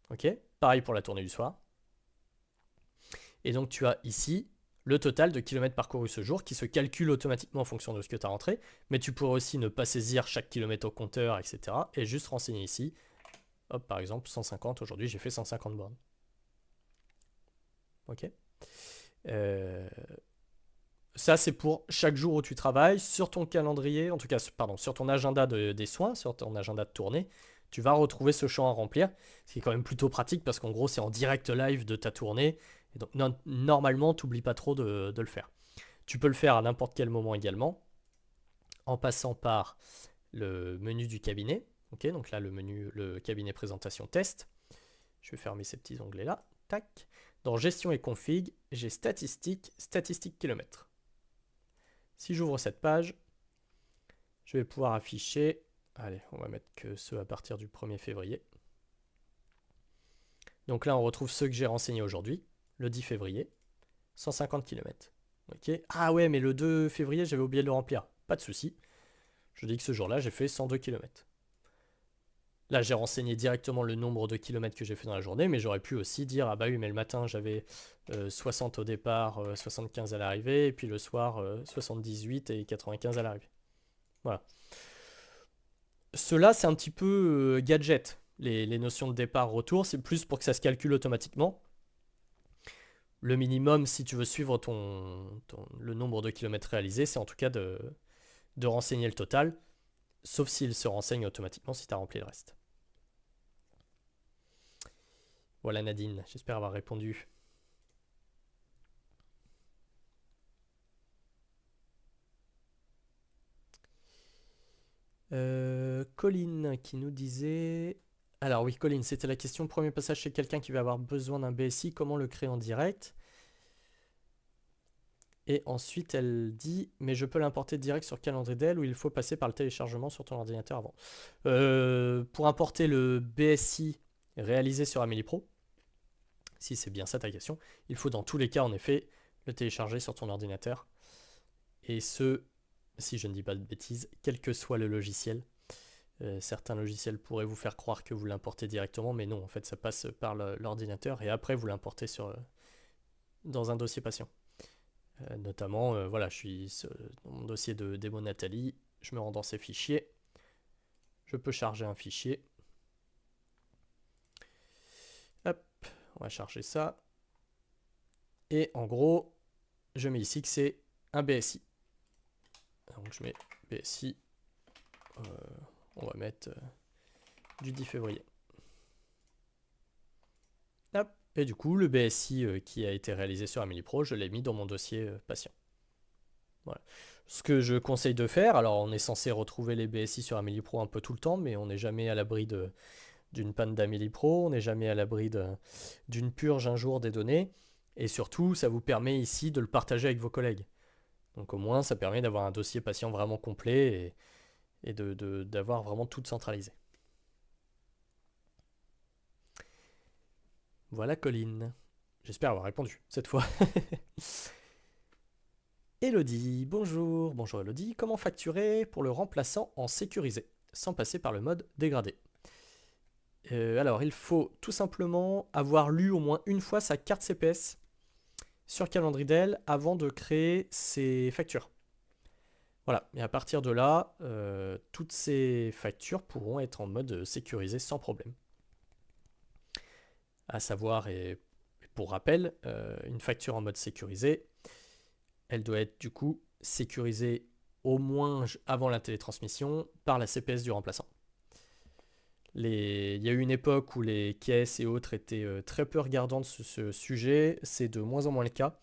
Ok, pareil pour la tournée du soir. Et donc tu as ici le total de kilomètres parcourus ce jour qui se calcule automatiquement en fonction de ce que tu as rentré. Mais tu pourrais aussi ne pas saisir chaque kilomètre au compteur, etc. Et juste renseigner ici. Hop, par exemple, 150. Aujourd'hui, j'ai fait 150 bornes. Ok. Ça, c'est pour chaque jour où tu travailles. Sur ton calendrier, en tout cas, pardon, sur ton agenda des soins, sur ton agenda de tournée, tu vas retrouver ce champ à remplir. Ce qui est quand même plutôt pratique parce qu'en gros, c'est en direct live de ta tournée. Et donc, normalement, tu n'oublies pas trop de le faire. Tu peux le faire à n'importe quel moment également, en passant par le menu du cabinet. Ok, donc là, le cabinet présentation test. Je vais fermer ces petits onglets là. Tac. Dans gestion et config, j'ai statistiques kilomètres. Si j'ouvre cette page, je vais pouvoir afficher, allez, on va mettre que ceux à partir du 1er février. Donc là, on retrouve ceux que j'ai renseignés aujourd'hui, le 10 février, 150 km. Ok. Ah ouais, mais le 2 février, j'avais oublié de le remplir. Pas de souci. Je dis que ce jour-là, j'ai fait 102 km. Là, j'ai renseigné directement le nombre de kilomètres que j'ai fait dans la journée, mais j'aurais pu aussi dire, ah bah oui, mais le matin, j'avais 60 au départ, 75 à l'arrivée, et puis le soir, 78 et 95 à l'arrivée. Voilà. Cela, c'est un petit peu gadget. Les notions de départ-retour, c'est plus pour que ça se calcule automatiquement. Le minimum, si tu veux suivre le nombre de kilomètres réalisés, c'est en tout cas de renseigner le total, sauf s'il se renseigne automatiquement si tu as rempli le reste. Voilà Nadine, j'espère avoir répondu. Colline qui nous disait... Alors oui, Colline, c'était la question. Premier passage chez quelqu'un qui va avoir besoin d'un BSI, comment le créer en direct? Et ensuite, elle dit, mais je peux l'importer direct sur Calendly ou il faut passer par le téléchargement sur ton ordinateur avant. Pour importer le BSI réalisé sur Amélie Pro, si c'est bien ça ta question, il faut dans tous les cas, en effet, le télécharger sur ton ordinateur. Et ce, si je ne dis pas de bêtises, quel que soit le logiciel. Certains logiciels pourraient vous faire croire que vous l'importez directement, mais non, en fait, ça passe par l'ordinateur et après, vous l'importez dans un dossier patient. Notamment, voilà, je suis dans mon dossier de démo Nathalie, je me rends dans ces fichiers, je peux charger un fichier. Hop, on va charger ça. Et en gros, je mets ici que c'est un BSI. Donc je mets BSI, on va mettre du 10 février. Hop. Et du coup, le BSI qui a été réalisé sur Amélie Pro, je l'ai mis dans mon dossier patient. Voilà. Ce que je conseille de faire, alors on est censé retrouver les BSI sur Amélie Pro un peu tout le temps, mais on n'est jamais à l'abri d'une panne d'Amélie Pro, on n'est jamais à l'abri d'une purge un jour des données, et surtout, ça vous permet ici de le partager avec vos collègues. Donc au moins, ça permet d'avoir un dossier patient vraiment complet et d'avoir vraiment tout centralisé. Voilà Colline. J'espère avoir répondu cette fois. Elodie, bonjour. Bonjour Elodie. Comment facturer pour le remplaçant en sécurisé, sans passer par le mode dégradé? Alors, il faut tout simplement avoir lu au moins une fois sa carte CPS sur Calendridel avant de créer ses factures. Voilà, et à partir de là, toutes ces factures pourront être en mode sécurisé sans problème. À savoir, et pour rappel, une facture en mode sécurisé, elle doit être du coup sécurisée au moins avant la télétransmission par la CPS du remplaçant. Il y a eu une époque où les caisses et autres étaient très peu regardantes sur ce sujet, c'est de moins en moins le cas.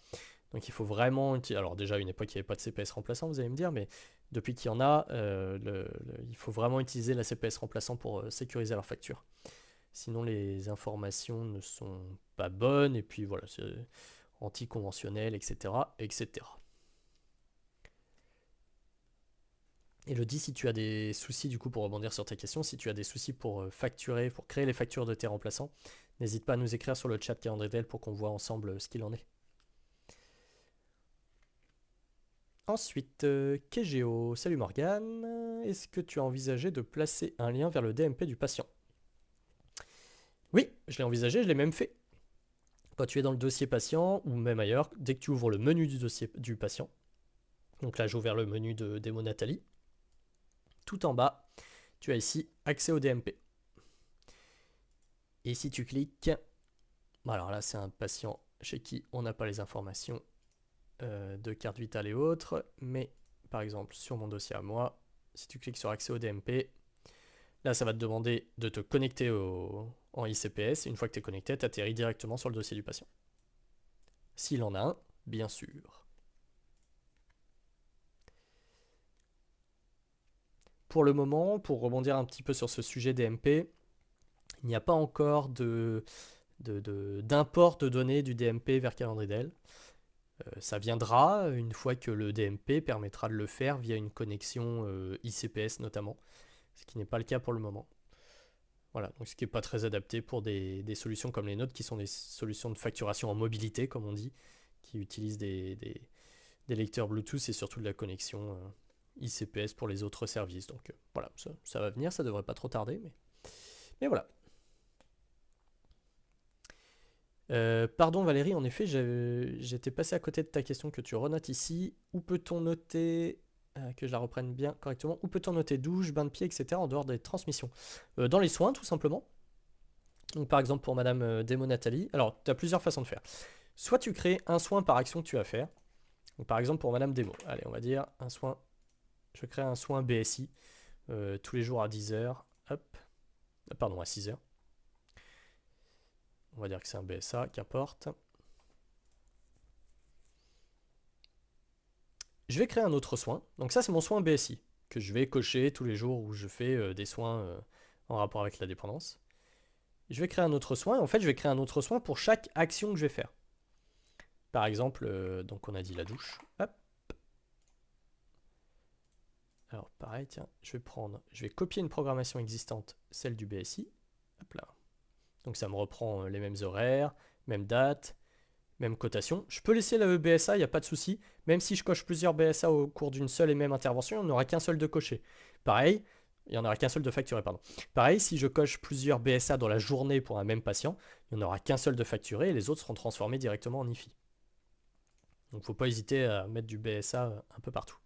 Donc il faut vraiment... Alors déjà, à une époque, il n'y avait pas de CPS remplaçant, vous allez me dire, mais depuis qu'il y en a, il faut vraiment utiliser la CPS remplaçant pour sécuriser leur facture. Sinon, les informations ne sont pas bonnes, et puis voilà, c'est anticonventionnel, etc., etc. Elodie, si tu as des soucis, du coup, pour rebondir sur ta question, si tu as des soucis pour facturer, pour créer les factures de tes remplaçants, n'hésite pas à nous écrire sur le chat Calendritel pour qu'on voit ensemble ce qu'il en est. Ensuite, Kegeo, salut Morgane, est-ce que tu as envisagé de placer un lien vers le DMP du patient? Oui, je l'ai envisagé, je l'ai même fait. Quand tu es dans le dossier patient, ou même ailleurs, dès que tu ouvres le menu du dossier du patient, donc là j'ai ouvert le menu de démo Nathalie, tout en bas, tu as ici accès au DMP. Et si tu cliques, alors là c'est un patient chez qui on n'a pas les informations de carte vitale et autres, mais par exemple sur mon dossier à moi, si tu cliques sur accès au DMP, là ça va te demander de te connecter en ICPS, et une fois que tu es connecté, tu atterris directement sur le dossier du patient. S'il en a un, bien sûr. Pour le moment, pour rebondir un petit peu sur ce sujet DMP, il n'y a pas encore d'import de données du DMP vers Calendridel. Ça viendra une fois que le DMP permettra de le faire via une connexion ICPS notamment, ce qui n'est pas le cas pour le moment. Voilà, donc ce qui n'est pas très adapté pour des solutions comme les nôtres, qui sont des solutions de facturation en mobilité, comme on dit, qui utilisent des lecteurs Bluetooth et surtout de la connexion ICPS pour les autres services. Donc voilà, ça va venir, ça devrait pas trop tarder, mais voilà. Pardon Valérie, en effet, j'étais passé à côté de ta question que tu renotes ici. Où peut-on noter, que je la reprenne bien correctement, où peut-on noter douche, bain de pied, etc. en dehors des transmissions? Dans les soins, tout simplement. Donc par exemple pour Madame Demo Nathalie, alors tu as plusieurs façons de faire. Soit tu crées un soin par action que tu vas faire. Donc, par exemple pour Madame Demo, allez on va dire un soin, je crée un soin BSI tous les jours à 10h, hop, pardon à 6h. On va dire que c'est un BSA, qu'importe. Je vais créer un autre soin, donc ça c'est mon soin BSI, que je vais cocher tous les jours où je fais des soins en rapport avec la dépendance. Je vais créer un autre soin, et en fait je vais créer un autre soin pour chaque action que je vais faire. Par exemple, donc on a dit la douche, hop. Alors pareil, tiens, je vais copier une programmation existante, celle du BSI, hop là. Donc ça me reprend les mêmes horaires, même date, même cotation. Je peux laisser la BSA, il n'y a pas de souci. Même si je coche plusieurs BSA au cours d'une seule et même intervention, il n'y en aura qu'un seul de coché. Pareil, il n'y en aura qu'un seul de facturé, pardon. Pareil, si je coche plusieurs BSA dans la journée pour un même patient, il n'y en aura qu'un seul de facturé et les autres seront transformés directement en IFI. Donc il ne faut pas hésiter à mettre du BSA un peu partout.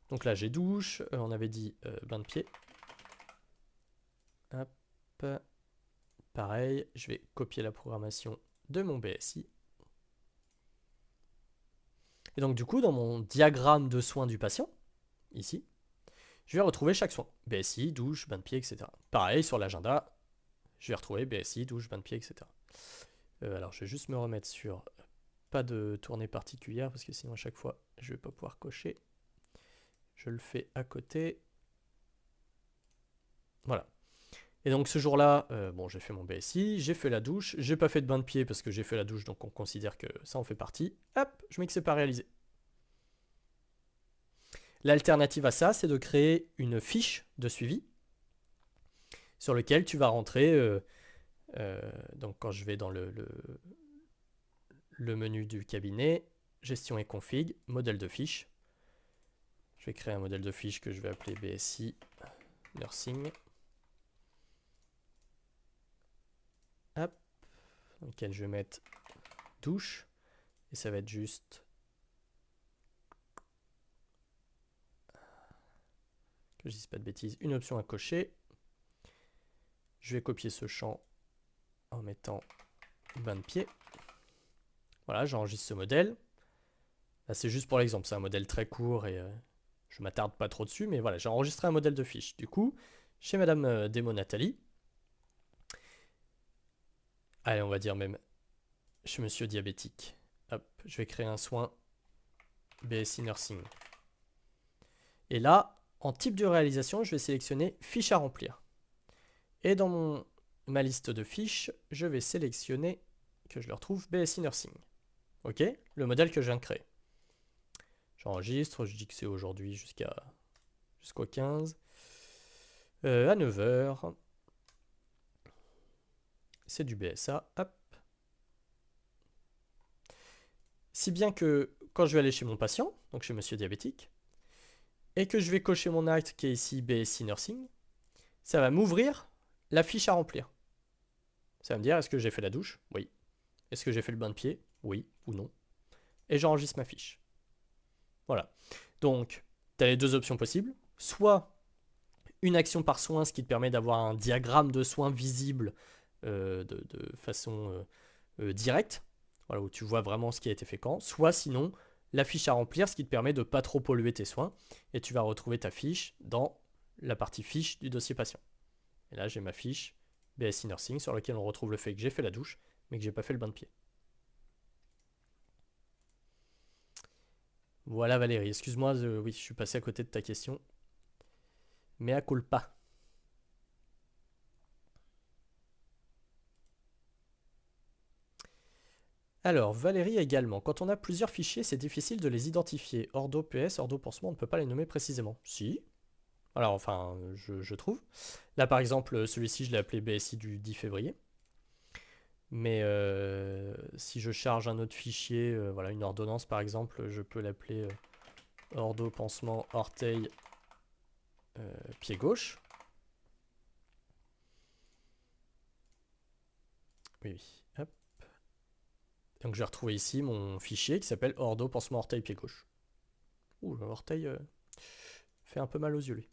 Donc là j'ai douche, on avait dit bain de pied. Hop. Pareil, je vais copier la programmation de mon BSI. Et donc du coup, dans mon diagramme de soins du patient, ici, je vais retrouver chaque soin. BSI, douche, bain de pied, etc. Pareil, sur l'agenda, je vais retrouver BSI, douche, bain de pied, etc. Alors, je vais juste me remettre sur pas de tournée particulière, parce que sinon, à chaque fois, je ne vais pas pouvoir cocher. Je le fais à côté. Voilà. Et donc, ce jour-là, bon, j'ai fait mon BSI, j'ai fait la douche, j'ai pas fait de bain de pied parce que j'ai fait la douche, donc on considère que ça en fait partie. Hop, je mets que c'est pas réalisé. L'alternative à ça, c'est de créer une fiche de suivi sur lequel tu vas rentrer, donc quand je vais dans le menu du cabinet, gestion et config, modèle de fiche. Je vais créer un modèle de fiche que je vais appeler BSI Nursing. Hop, dans lequel je vais mettre douche, et ça va être juste que je dise pas de bêtises, une option à cocher. Je vais copier ce champ en mettant bain de pied. Voilà, j'enregistre ce modèle. Là, c'est juste pour l'exemple, c'est un modèle très court et je m'attarde pas trop dessus, mais voilà, j'ai enregistré un modèle de fiche. Du coup, chez Madame Demo Nathalie, allez, on va dire même chez Monsieur Diabétique, hop, je vais créer un soin BSI Nursing. Et là, en type de réalisation, je vais sélectionner fiche à remplir. Et dans ma liste de fiches, je vais sélectionner, que je le retrouve, BSI Nursing. Ok, le modèle que je viens de créer. J'enregistre, je dis que c'est aujourd'hui jusqu'au 15. À 9h. C'est du BSA. Hop. Si bien que quand je vais aller chez mon patient, donc chez Monsieur Diabétique, et que je vais cocher mon acte qui est ici BSI Nursing, ça va m'ouvrir la fiche à remplir. Ça va me dire est-ce que j'ai fait la douche? Oui. Est-ce que j'ai fait le bain de pied? Oui ou non. Et j'enregistre ma fiche. Voilà. Donc, tu as les deux options possibles. Soit une action par soin, ce qui te permet d'avoir un diagramme de soins visible de façon directe, voilà, où tu vois vraiment ce qui a été fait quand. Soit sinon, la fiche à remplir, ce qui te permet de ne pas trop polluer tes soins. Et tu vas retrouver ta fiche dans la partie fiche du dossier patient. Et là, j'ai ma fiche BSI Nursing sur laquelle on retrouve le fait que j'ai fait la douche, mais que j'ai pas fait le bain de pied. Voilà Valérie, excuse-moi, oui, je suis passé à côté de ta question. Mea culpa. Alors, Valérie également, quand on a plusieurs fichiers, c'est difficile de les identifier. Ordo PS, ordo pansement, on ne peut pas les nommer précisément. Si. Alors, enfin, je trouve. Là, par exemple, celui-ci, je l'ai appelé BSI du 10 février. Mais si je charge un autre fichier, voilà, une ordonnance par exemple, je peux l'appeler ordo pansement orteil pied gauche. Oui, oui. Hop. Donc je vais retrouver ici mon fichier qui s'appelle ordo pansement orteil pied gauche. Ouh, l'orteil fait un peu mal aux yeux lui.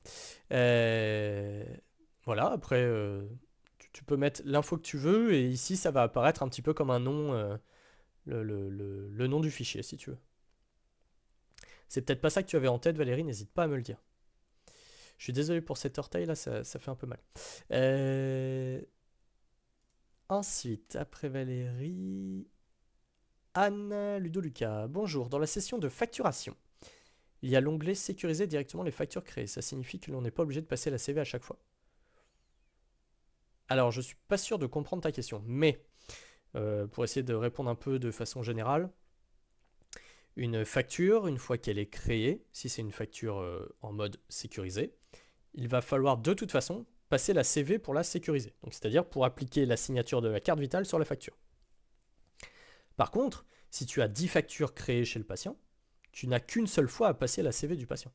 Voilà, après tu peux mettre l'info que tu veux et ici ça va apparaître un petit peu comme un nom, le nom du fichier si tu veux. C'est peut-être pas ça que tu avais en tête Valérie, n'hésite pas à me le dire. Je suis désolé pour cet orteil là, ça fait un peu mal. Ensuite, après Valérie, Anne Ludo-Lucas. Bonjour, dans la session de facturation, il y a l'onglet sécuriser directement les factures créées. Ça signifie que l'on n'est pas obligé de passer la CV à chaque fois. Alors, je suis pas sûr de comprendre ta question, mais pour essayer de répondre un peu de façon générale, une facture, une fois qu'elle est créée, si c'est une facture en mode sécurisé, il va falloir de toute façon passer la CV pour la sécuriser. Donc c'est-à-dire pour appliquer la signature de la carte vitale sur la facture. Par contre, si tu as 10 factures créées chez le patient, tu n'as qu'une seule fois à passer la CV du patient.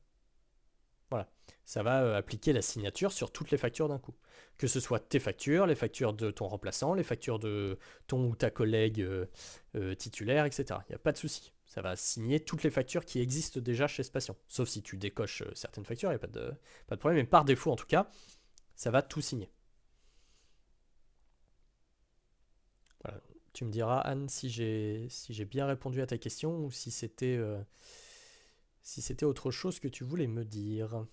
Voilà. Ça va appliquer la signature sur toutes les factures d'un coup. Que ce soit tes factures, les factures de ton remplaçant, les factures de ton ou ta collègue titulaire, etc. Il n'y a pas de souci. Ça va signer toutes les factures qui existent déjà chez ce patient. Sauf si tu décoches certaines factures, il n'y a pas de problème. Mais par défaut, en tout cas, ça va tout signer. Voilà. Tu me diras, Anne, si j'ai bien répondu à ta question ou si c'était autre chose que tu voulais me dire.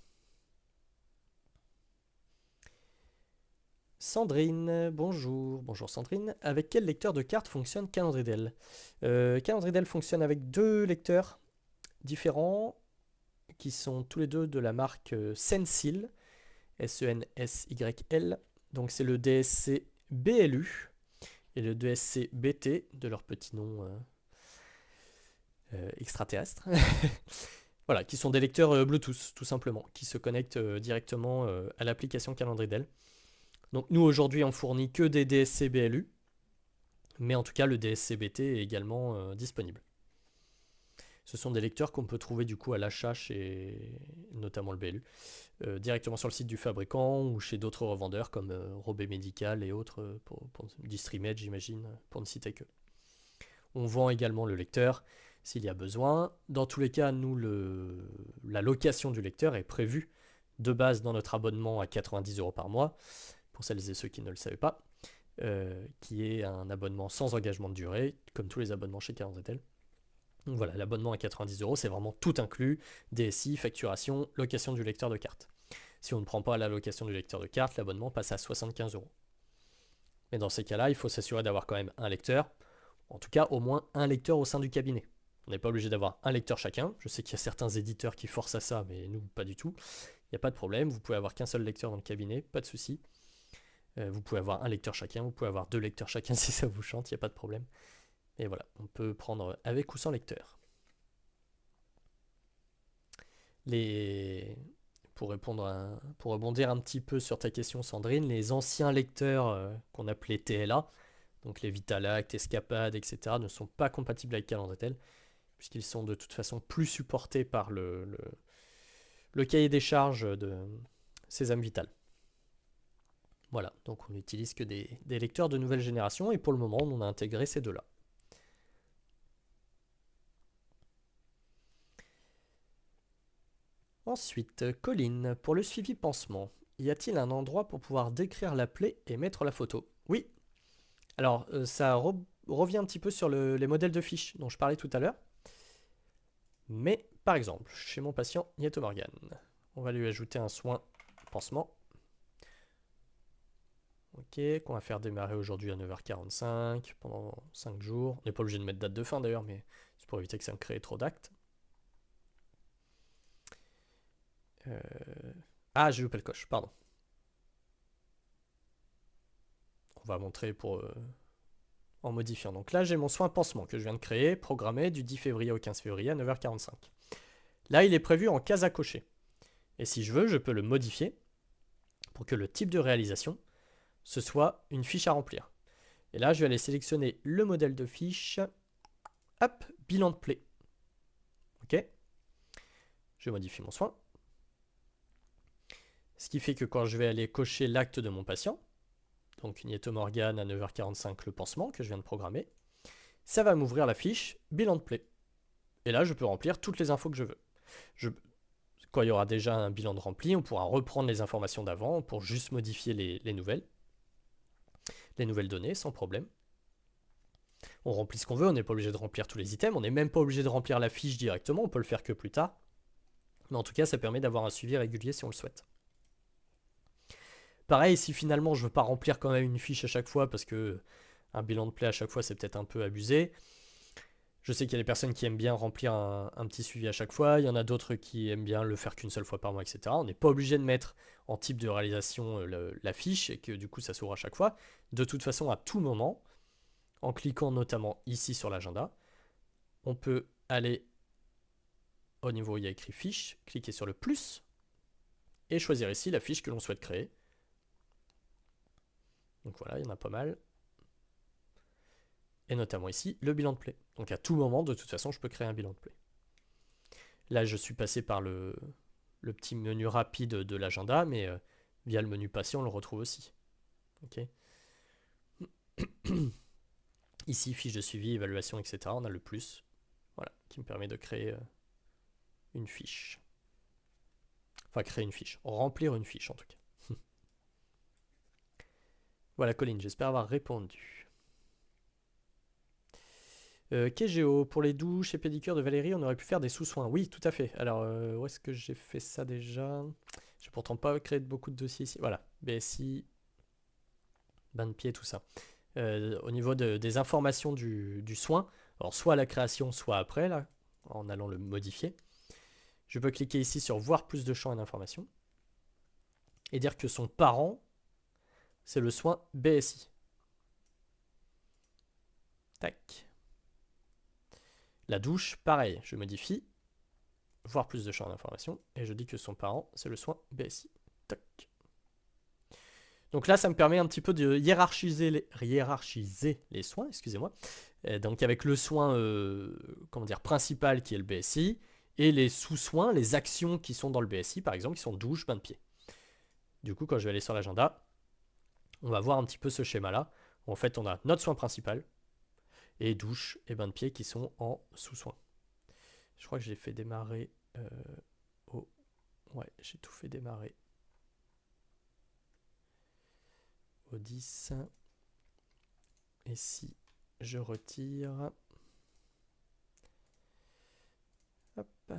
Sandrine, bonjour. Bonjour Sandrine. Avec quel lecteur de cartes fonctionne Calendridel? Calendridel fonctionne avec deux lecteurs différents qui sont tous les deux de la marque Sensyl, S-E-N-S-Y-L. Donc c'est le DSC BLU et le DSC BT de leur petit nom extraterrestre. Voilà, qui sont des lecteurs Bluetooth tout simplement, qui se connectent directement à l'application Calendridel. Donc nous aujourd'hui on fournit que des DSC BLU, mais en tout cas le DSC BT est également disponible. Ce sont des lecteurs qu'on peut trouver du coup à l'achat chez notamment le BLU, directement sur le site du fabricant ou chez d'autres revendeurs comme Robé Médical et autres, pour Distrimed j'imagine, pour ne citer que. On vend également le lecteur s'il y a besoin. Dans tous les cas, nous, la location du lecteur est prévue de base dans notre abonnement à 90 € par mois, pour celles et ceux qui ne le savaient pas, qui est un abonnement sans engagement de durée, comme tous les abonnements chez Calendridel. Donc voilà, l'abonnement à 90 €, c'est vraiment tout inclus, DSI, facturation, location du lecteur de carte. Si on ne prend pas la location du lecteur de carte, l'abonnement passe à 75 €. Mais dans ces cas-là, il faut s'assurer d'avoir quand même un lecteur, en tout cas au moins un lecteur au sein du cabinet. On n'est pas obligé d'avoir un lecteur chacun. Je sais qu'il y a certains éditeurs qui forcent à ça, mais nous, pas du tout. Il n'y a pas de problème, vous pouvez avoir qu'un seul lecteur dans le cabinet, pas de souci. Vous pouvez avoir un lecteur chacun, vous pouvez avoir deux lecteurs chacun si ça vous chante, il n'y a pas de problème. Et voilà, on peut prendre avec ou sans lecteur. Pour rebondir un petit peu sur ta question Sandrine, les anciens lecteurs qu'on appelait TLA, donc les Vitalact, Escapade, etc., ne sont pas compatibles avec Calendridel, puisqu'ils sont de toute façon plus supportés par le cahier des charges de Sésame Vital. Voilà, donc on n'utilise que des lecteurs de nouvelle génération, et pour le moment, on a intégré ces deux-là. Ensuite, Colline, pour le suivi pansement, y a-t-il un endroit pour pouvoir décrire la plaie et mettre la photo? Oui. Alors, ça revient un petit peu sur les modèles de fiches dont je parlais tout à l'heure. Mais, par exemple, chez mon patient Nieto Morgan, on va lui ajouter un soin pansement. Ok, qu'on va faire démarrer aujourd'hui à 9h45 pendant 5 jours. On n'est pas obligé de mettre date de fin d'ailleurs, mais c'est pour éviter que ça me crée trop d'actes. Ah, j'ai loupé le coche, pardon. On va montrer en modifiant. Donc là, j'ai mon soin pansement que je viens de créer, programmé du 10 février au 15 février à 9h45. Là, il est prévu en case à cocher. Et si je veux, je peux le modifier pour que le type de réalisation, ce soit une fiche à remplir. Et là, je vais aller sélectionner le modèle de fiche. Hop, bilan de plaie. Ok. Je modifie mon soin. Ce qui fait que quand je vais aller cocher l'acte de mon patient, donc une Morgan à 9h45 le pansement que je viens de programmer, ça va m'ouvrir la fiche bilan de plaie. Et là, je peux remplir toutes les infos que je veux. Quand il y aura déjà un bilan de rempli, on pourra reprendre les informations d'avant pour juste modifier les nouvelles données sans problème. On remplit ce qu'on veut, on n'est pas obligé de remplir tous les items, on n'est même pas obligé de remplir la fiche directement, on peut le faire que plus tard. Mais en tout cas, ça permet d'avoir un suivi régulier si on le souhaite. Pareil, si finalement je veux pas remplir quand même une fiche à chaque fois, parce que un bilan de plaie à chaque fois c'est peut-être un peu abusé. Je sais qu'il y a des personnes qui aiment bien remplir un petit suivi à chaque fois, il y en a d'autres qui aiment bien le faire qu'une seule fois par mois, etc. On n'est pas obligé de mettre en type de réalisation la fiche, et que du coup ça s'ouvre à chaque fois. De toute façon, à tout moment, en cliquant notamment ici sur l'agenda, on peut aller au niveau où il y a écrit fiche, cliquer sur le plus, et choisir ici la fiche que l'on souhaite créer. Donc voilà, il y en a pas mal. Et notamment ici, le bilan de plaie. Donc à tout moment, de toute façon, je peux créer un bilan de plaie. Là, je suis passé par le petit menu rapide de l'agenda, mais via le menu patient, on le retrouve aussi. Ok. Ici, fiche de suivi, évaluation, etc. On a le plus, voilà, qui me permet de créer une fiche. Enfin, créer une fiche. Remplir une fiche, en tout cas. Voilà, Colline, j'espère avoir répondu. Kegeo, pour les douches et pédicures de Valérie, on aurait pu faire des sous-soins. Oui, tout à fait. Alors, où est-ce que j'ai fait ça déjà? J'ai pourtant pas créé beaucoup de dossiers ici. Voilà, BSI, bain de pied, tout ça. Au niveau des informations du soin, alors soit à la création, soit après, là, en allant le modifier, je peux cliquer ici sur voir plus de champs et d'informations et dire que son parent, c'est le soin BSI. Tac. La douche, pareil, je modifie, voir plus de champs d'information, et je dis que son parent, c'est le soin BSI. Tac. Donc là, ça me permet un petit peu de hiérarchiser les soins, excusez-moi. Donc avec le soin comment dire, principal qui est le BSI, et les sous-soins, les actions qui sont dans le BSI, par exemple, qui sont douche, bain de pied. Du coup, quand je vais aller sur l'agenda, on va voir un petit peu ce schéma-là. En fait, on a notre soin principal, et douche et bain de pied qui sont en sous-soins. Je crois que j'ai fait démarrer ouais, j'ai tout fait démarrer au 10. Et si je retire... Hop.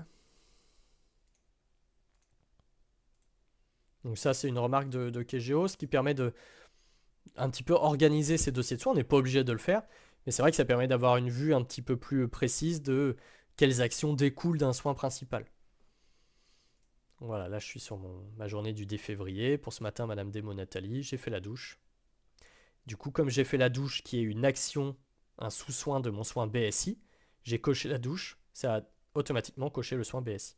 Donc ça, c'est une remarque de Kegeo, ce qui permet de un petit peu organiser ces dossiers de soins. On n'est pas obligé de le faire, mais c'est vrai que ça permet d'avoir une vue un petit peu plus précise de quelles actions découlent d'un soin principal. Voilà, là je suis sur ma journée du 10 février. Pour ce matin, Madame Demo Nathalie, j'ai fait la douche. Du coup, comme j'ai fait la douche qui est une action, un sous-soin de mon soin BSI, j'ai coché la douche, ça a automatiquement coché le soin BSI.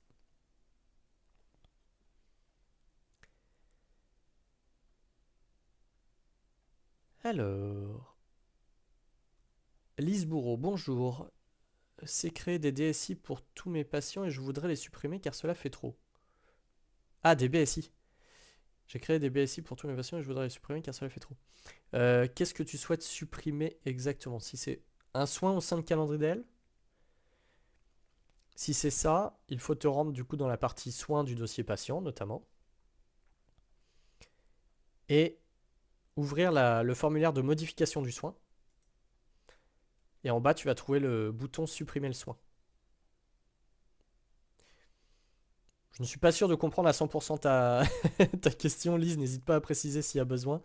Alors, Lise Bourreau, bonjour. C'est créer des DSI pour tous mes patients et je voudrais les supprimer car cela fait trop. Ah, des BSI. J'ai créé des BSI pour tous mes patients et je voudrais les supprimer car cela fait trop. Qu'est-ce que tu souhaites supprimer exactement? Si c'est un soin au sein de calendrier d'elle? Si c'est ça, il faut te rendre du coup dans la partie soins du dossier patient notamment. Et ouvrir le formulaire de modification du soin. Et en bas, tu vas trouver le bouton supprimer le soin. Je ne suis pas sûr de comprendre à 100% ta question, Lise. N'hésite pas à préciser s'il y a besoin.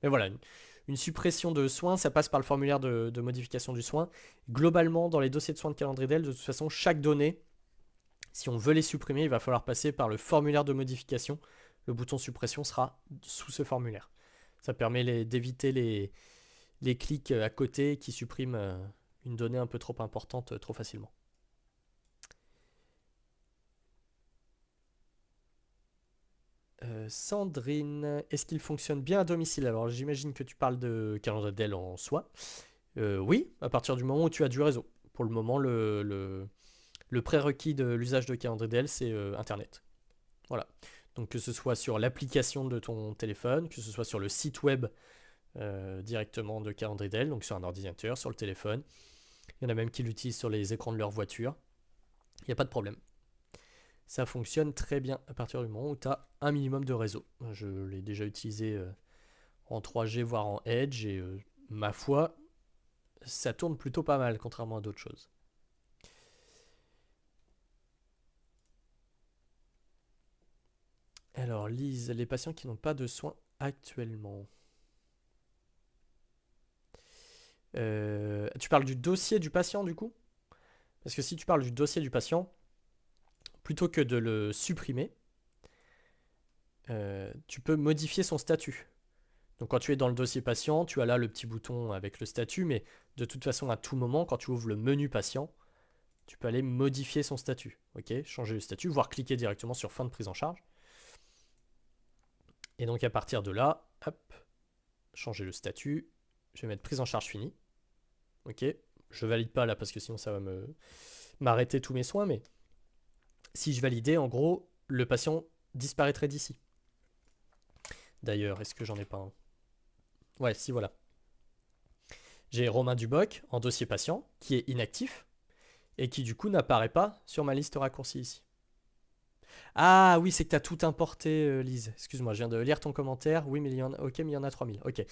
Mais voilà, une suppression de soins, ça passe par le formulaire de modification du soin. Globalement, dans les dossiers de soins de calendrier d'elle, de toute façon, chaque donnée, si on veut les supprimer, il va falloir passer par le formulaire de modification. Le bouton suppression sera sous ce formulaire. Ça permet d'éviter les clics à côté qui suppriment une donnée un peu trop importante trop facilement. Sandrine, est-ce qu'il fonctionne bien à domicile? Alors j'imagine que tu parles de calendrier Dell en soi. Oui, à partir du moment où tu as du réseau. Pour le moment, le prérequis de l'usage de calendrier Dell, c'est Internet. Voilà. Donc que ce soit sur l'application de ton téléphone, que ce soit sur le site web directement de calendrier Dell, donc sur un ordinateur, sur le téléphone. Il y en a même qui l'utilisent sur les écrans de leur voiture. Il n'y a pas de problème. Ça fonctionne très bien à partir du moment où tu as un minimum de réseau. Je l'ai déjà utilisé en 3G, voire en Edge, et ma foi, ça tourne plutôt pas mal, contrairement à d'autres choses. Alors, Lise, les patients qui n'ont pas de soins actuellement. Tu parles du dossier du patient, du coup? Parce que si tu parles du dossier du patient, plutôt que de le supprimer, tu peux modifier son statut. Donc quand tu es dans le dossier patient, tu as là le petit bouton avec le statut, mais de toute façon, à tout moment, quand tu ouvres le menu patient, tu peux aller modifier son statut. Ok, changer le statut, voire cliquer directement sur fin de prise en charge. Et donc à partir de là, hop, changer le statut. Je vais mettre prise en charge finie. Ok, je valide pas là parce que sinon ça va m'arrêter tous mes soins, mais si je validais, en gros, le patient disparaîtrait d'ici. D'ailleurs, est-ce que j'en ai pas un? Ouais, si, voilà. J'ai Romain Duboc en dossier patient qui est inactif et qui du coup n'apparaît pas sur ma liste raccourcie ici. Ah oui, c'est que tu as tout importé, Lise. Excuse-moi, je viens de lire ton commentaire. Oui, mais il y en a, ok, mais il y en a 3000. Ok.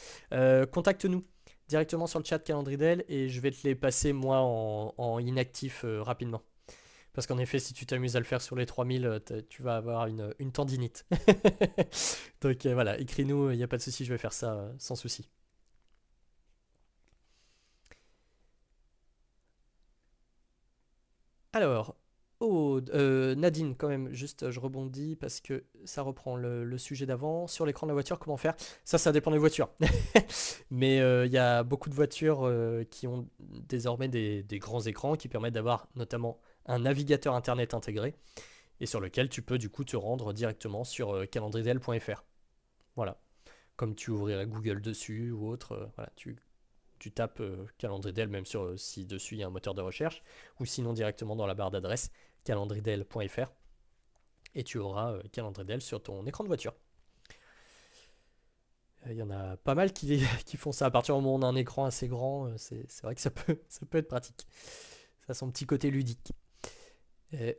Contacte-nous directement sur le chat Calendridel et je vais te les passer moi en inactif rapidement. Parce qu'en effet, si tu t'amuses à le faire sur les 3000, tu vas avoir une tendinite. Donc voilà, écris-nous, il n'y a pas de souci, je vais faire ça sans souci. Alors, oh, Nadine, quand même, juste je rebondis parce que ça reprend le sujet d'avant. Sur l'écran de la voiture, comment faire? Ça dépend des voitures. Mais il y a beaucoup de voitures qui ont désormais des grands écrans qui permettent d'avoir notamment un navigateur internet intégré et sur lequel tu peux du coup te rendre directement sur calendriel.fr. Voilà. Comme tu ouvrirais Google dessus ou autre, voilà, tu tapes calendrier même sur si dessus il y a un moteur de recherche, ou sinon directement dans la barre d'adresse calendriel.fr et tu auras calendriel sur ton écran de voiture. Il y en a pas mal qui, qui font ça à partir du moment où on a un écran assez grand, c'est vrai que ça peut être pratique. Ça a son petit côté ludique.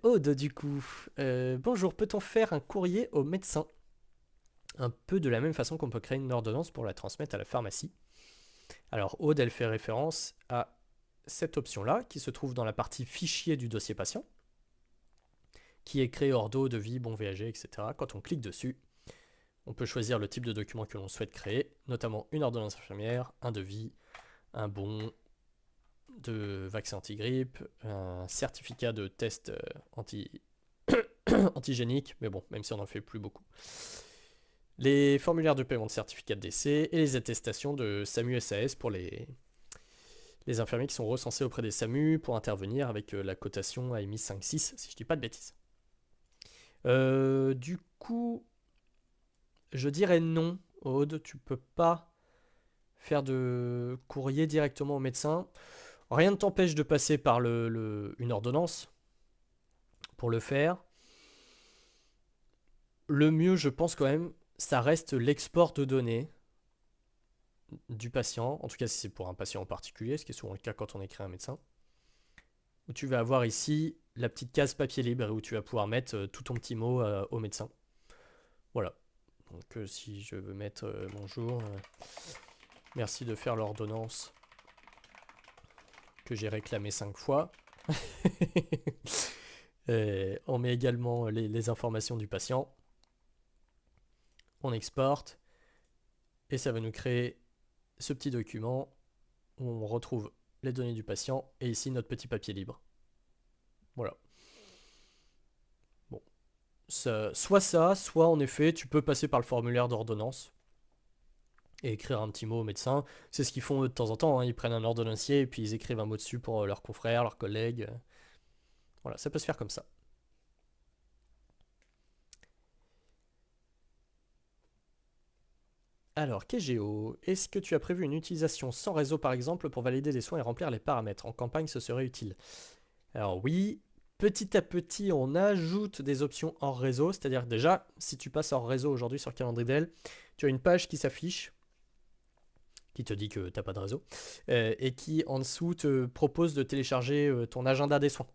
Aude, du coup, bonjour, peut-on faire un courrier au médecin? Un peu de la même façon qu'on peut créer une ordonnance pour la transmettre à la pharmacie. Alors Aude, elle fait référence à cette option-là, qui se trouve dans la partie fichier du dossier patient, qui est créé ordo, devis, bon VAG, etc. Quand on clique dessus, on peut choisir le type de document que l'on souhaite créer, notamment une ordonnance infirmière, un devis, un bon de vaccin anti-grippe, un certificat de test antigénique, mais bon, même si on n'en fait plus beaucoup. Les formulaires de paiement de certificat de décès et les attestations de SAMU SAS pour les infirmiers qui sont recensés auprès des SAMU pour intervenir avec la cotation AMI 5-6, si je dis pas de bêtises. Du coup, je dirais non, Aude, tu peux pas faire de courrier directement au médecin. Rien ne t'empêche de passer par une ordonnance pour le faire. Le mieux, je pense quand même, ça reste l'export de données du patient, en tout cas si c'est pour un patient en particulier, ce qui est souvent le cas quand on écrit un médecin, où tu vas avoir ici la petite case papier libre où tu vas pouvoir mettre tout ton petit mot au médecin. Voilà. Donc si je veux mettre bonjour, merci de faire l'ordonnance que j'ai réclamé 5 fois. On met également les informations du patient. On exporte. Et ça va nous créer ce petit document où on retrouve les données du patient et ici notre petit papier libre. Voilà. Bon. Soit ça, soit en effet, tu peux passer par le formulaire d'ordonnance et écrire un petit mot au médecin. C'est ce qu'ils font de temps en temps, hein. Ils prennent un ordonnancier et puis ils écrivent un mot dessus pour leurs confrères, leurs collègues. Voilà, ça peut se faire comme ça. Alors, KGO, est-ce que tu as prévu une utilisation sans réseau par exemple pour valider des soins et remplir les paramètres? En campagne, ce serait utile. Alors oui, petit à petit, on ajoute des options hors réseau. C'est-à-dire déjà, si tu passes hors réseau aujourd'hui sur Calendridel, tu as une page qui s'affiche, qui te dit que tu n'as pas de réseau, et qui en dessous te propose de télécharger ton agenda des soins.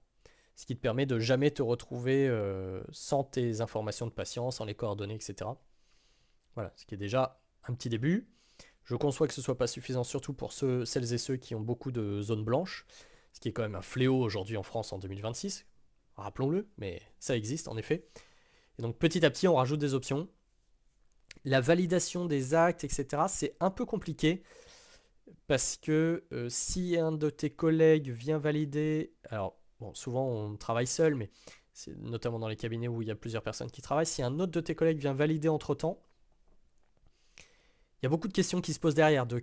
Ce qui te permet de jamais te retrouver sans tes informations de patient, sans les coordonnées, etc. Voilà, ce qui est déjà un petit début. Je conçois que ce soit pas suffisant, surtout pour celles et ceux qui ont beaucoup de zones blanches, ce qui est quand même un fléau aujourd'hui en France en 2026. Rappelons-le, mais ça existe en effet. Et donc petit à petit, on rajoute des options. La validation des actes, etc., c'est un peu compliqué parce que si un de tes collègues vient valider, alors bon, souvent on travaille seul, mais c'est notamment dans les cabinets où il y a plusieurs personnes qui travaillent, si un autre de tes collègues vient valider entre-temps, il y a beaucoup de questions qui se posent derrière, de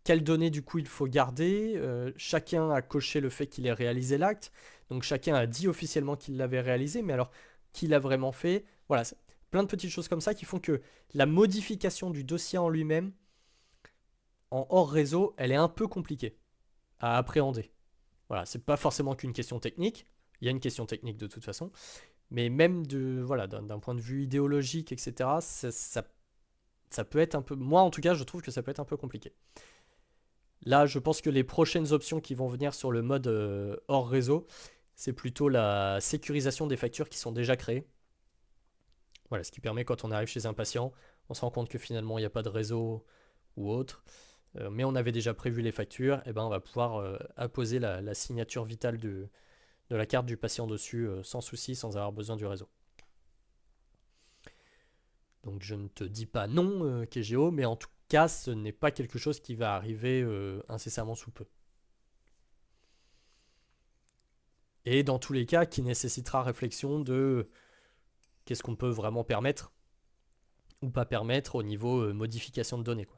quelles données du coup il faut garder. Chacun a coché le fait qu'il ait réalisé l'acte, donc chacun a dit officiellement qu'il l'avait réalisé, mais alors qui l'a vraiment fait? Voilà, plein de petites choses comme ça qui font que la modification du dossier en lui-même, en hors réseau, elle est un peu compliquée à appréhender. Voilà, c'est pas forcément qu'une question technique, il y a une question technique de toute façon, mais même voilà, d'un point de vue idéologique, etc., ça peut être un peu... Moi, en tout cas, je trouve que ça peut être un peu compliqué. Là, je pense que les prochaines options qui vont venir sur le mode hors réseau, c'est plutôt la sécurisation des factures qui sont déjà créées. Voilà, ce qui permet quand on arrive chez un patient, on se rend compte que finalement il n'y a pas de réseau ou autre, mais on avait déjà prévu les factures, et ben on va pouvoir apposer la signature vitale de la carte du patient dessus sans souci, sans avoir besoin du réseau. Donc je ne te dis pas non, KGO, mais en tout cas, ce n'est pas quelque chose qui va arriver incessamment sous peu. Et dans tous les cas, qui nécessitera réflexion de qu'est-ce qu'on peut vraiment permettre ou pas permettre au niveau modification de données, quoi.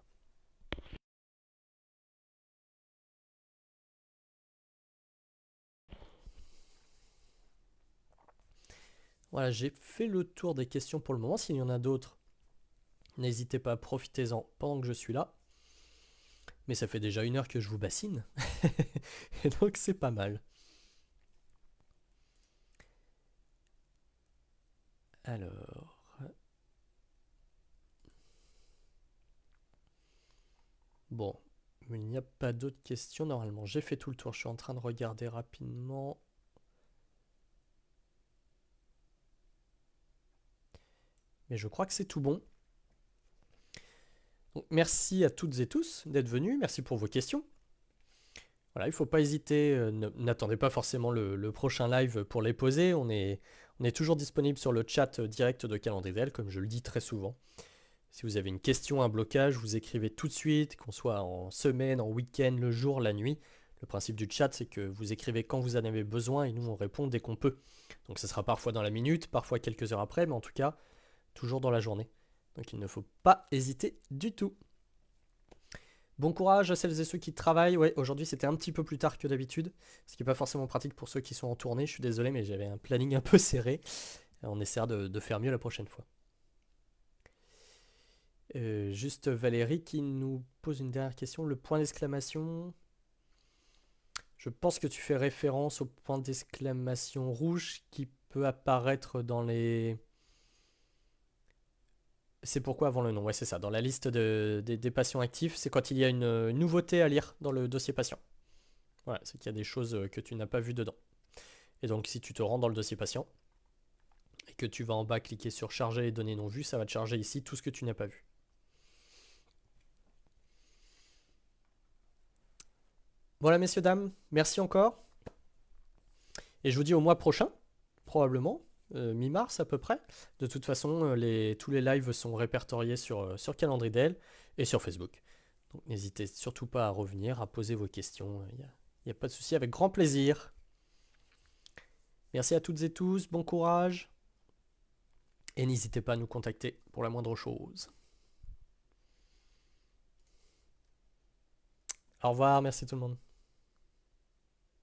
Voilà, j'ai fait le tour des questions pour le moment. S'il y en a d'autres, n'hésitez pas, profitez-en pendant que je suis là. Mais ça fait déjà 1 heure que je vous bassine. Et donc c'est pas mal. Alors... Bon, il n'y a pas d'autres questions normalement. J'ai fait tout le tour. Je suis en train de regarder rapidement. Mais je crois que c'est tout bon. Donc, merci à toutes et tous d'être venus. Merci pour vos questions. Voilà, il ne faut pas hésiter. N'attendez pas forcément le prochain live pour les poser. On est toujours disponible sur le chat direct de Calendridel, comme je le dis très souvent. Si vous avez une question, un blocage, vous écrivez tout de suite, qu'on soit en semaine, en week-end, le jour, la nuit. Le principe du chat, c'est que vous écrivez quand vous en avez besoin et nous, on répond dès qu'on peut. Donc ce sera parfois dans la minute, parfois quelques heures après, mais en tout cas, toujours dans la journée. Donc il ne faut pas hésiter du tout. Bon courage à celles et ceux qui travaillent. Ouais, aujourd'hui c'était un petit peu plus tard que d'habitude, ce qui n'est pas forcément pratique pour ceux qui sont en tournée. Je suis désolé, mais j'avais un planning un peu serré. On essaiera de faire mieux la prochaine fois. Juste Valérie qui nous pose une dernière question. Le point d'exclamation. Je pense que tu fais référence au point d'exclamation rouge qui peut apparaître dans les... C'est pourquoi avant le nom, ouais c'est ça. Dans la liste des patients actifs, c'est quand il y a une nouveauté à lire dans le dossier patient. Voilà, c'est qu'il y a des choses que tu n'as pas vues dedans. Et donc si tu te rends dans le dossier patient et que tu vas en bas cliquer sur charger et données non vues, ça va te charger ici tout ce que tu n'as pas vu. Voilà messieurs, dames, merci encore. Et je vous dis au mois prochain, probablement, mi-mars à peu près. De toute façon, tous les lives sont répertoriés sur Calendridel et sur Facebook. Donc n'hésitez surtout pas à revenir, à poser vos questions. Il n'y a pas de souci, avec grand plaisir. Merci à toutes et tous, bon courage. Et n'hésitez pas à nous contacter pour la moindre chose. Au revoir, merci tout le monde.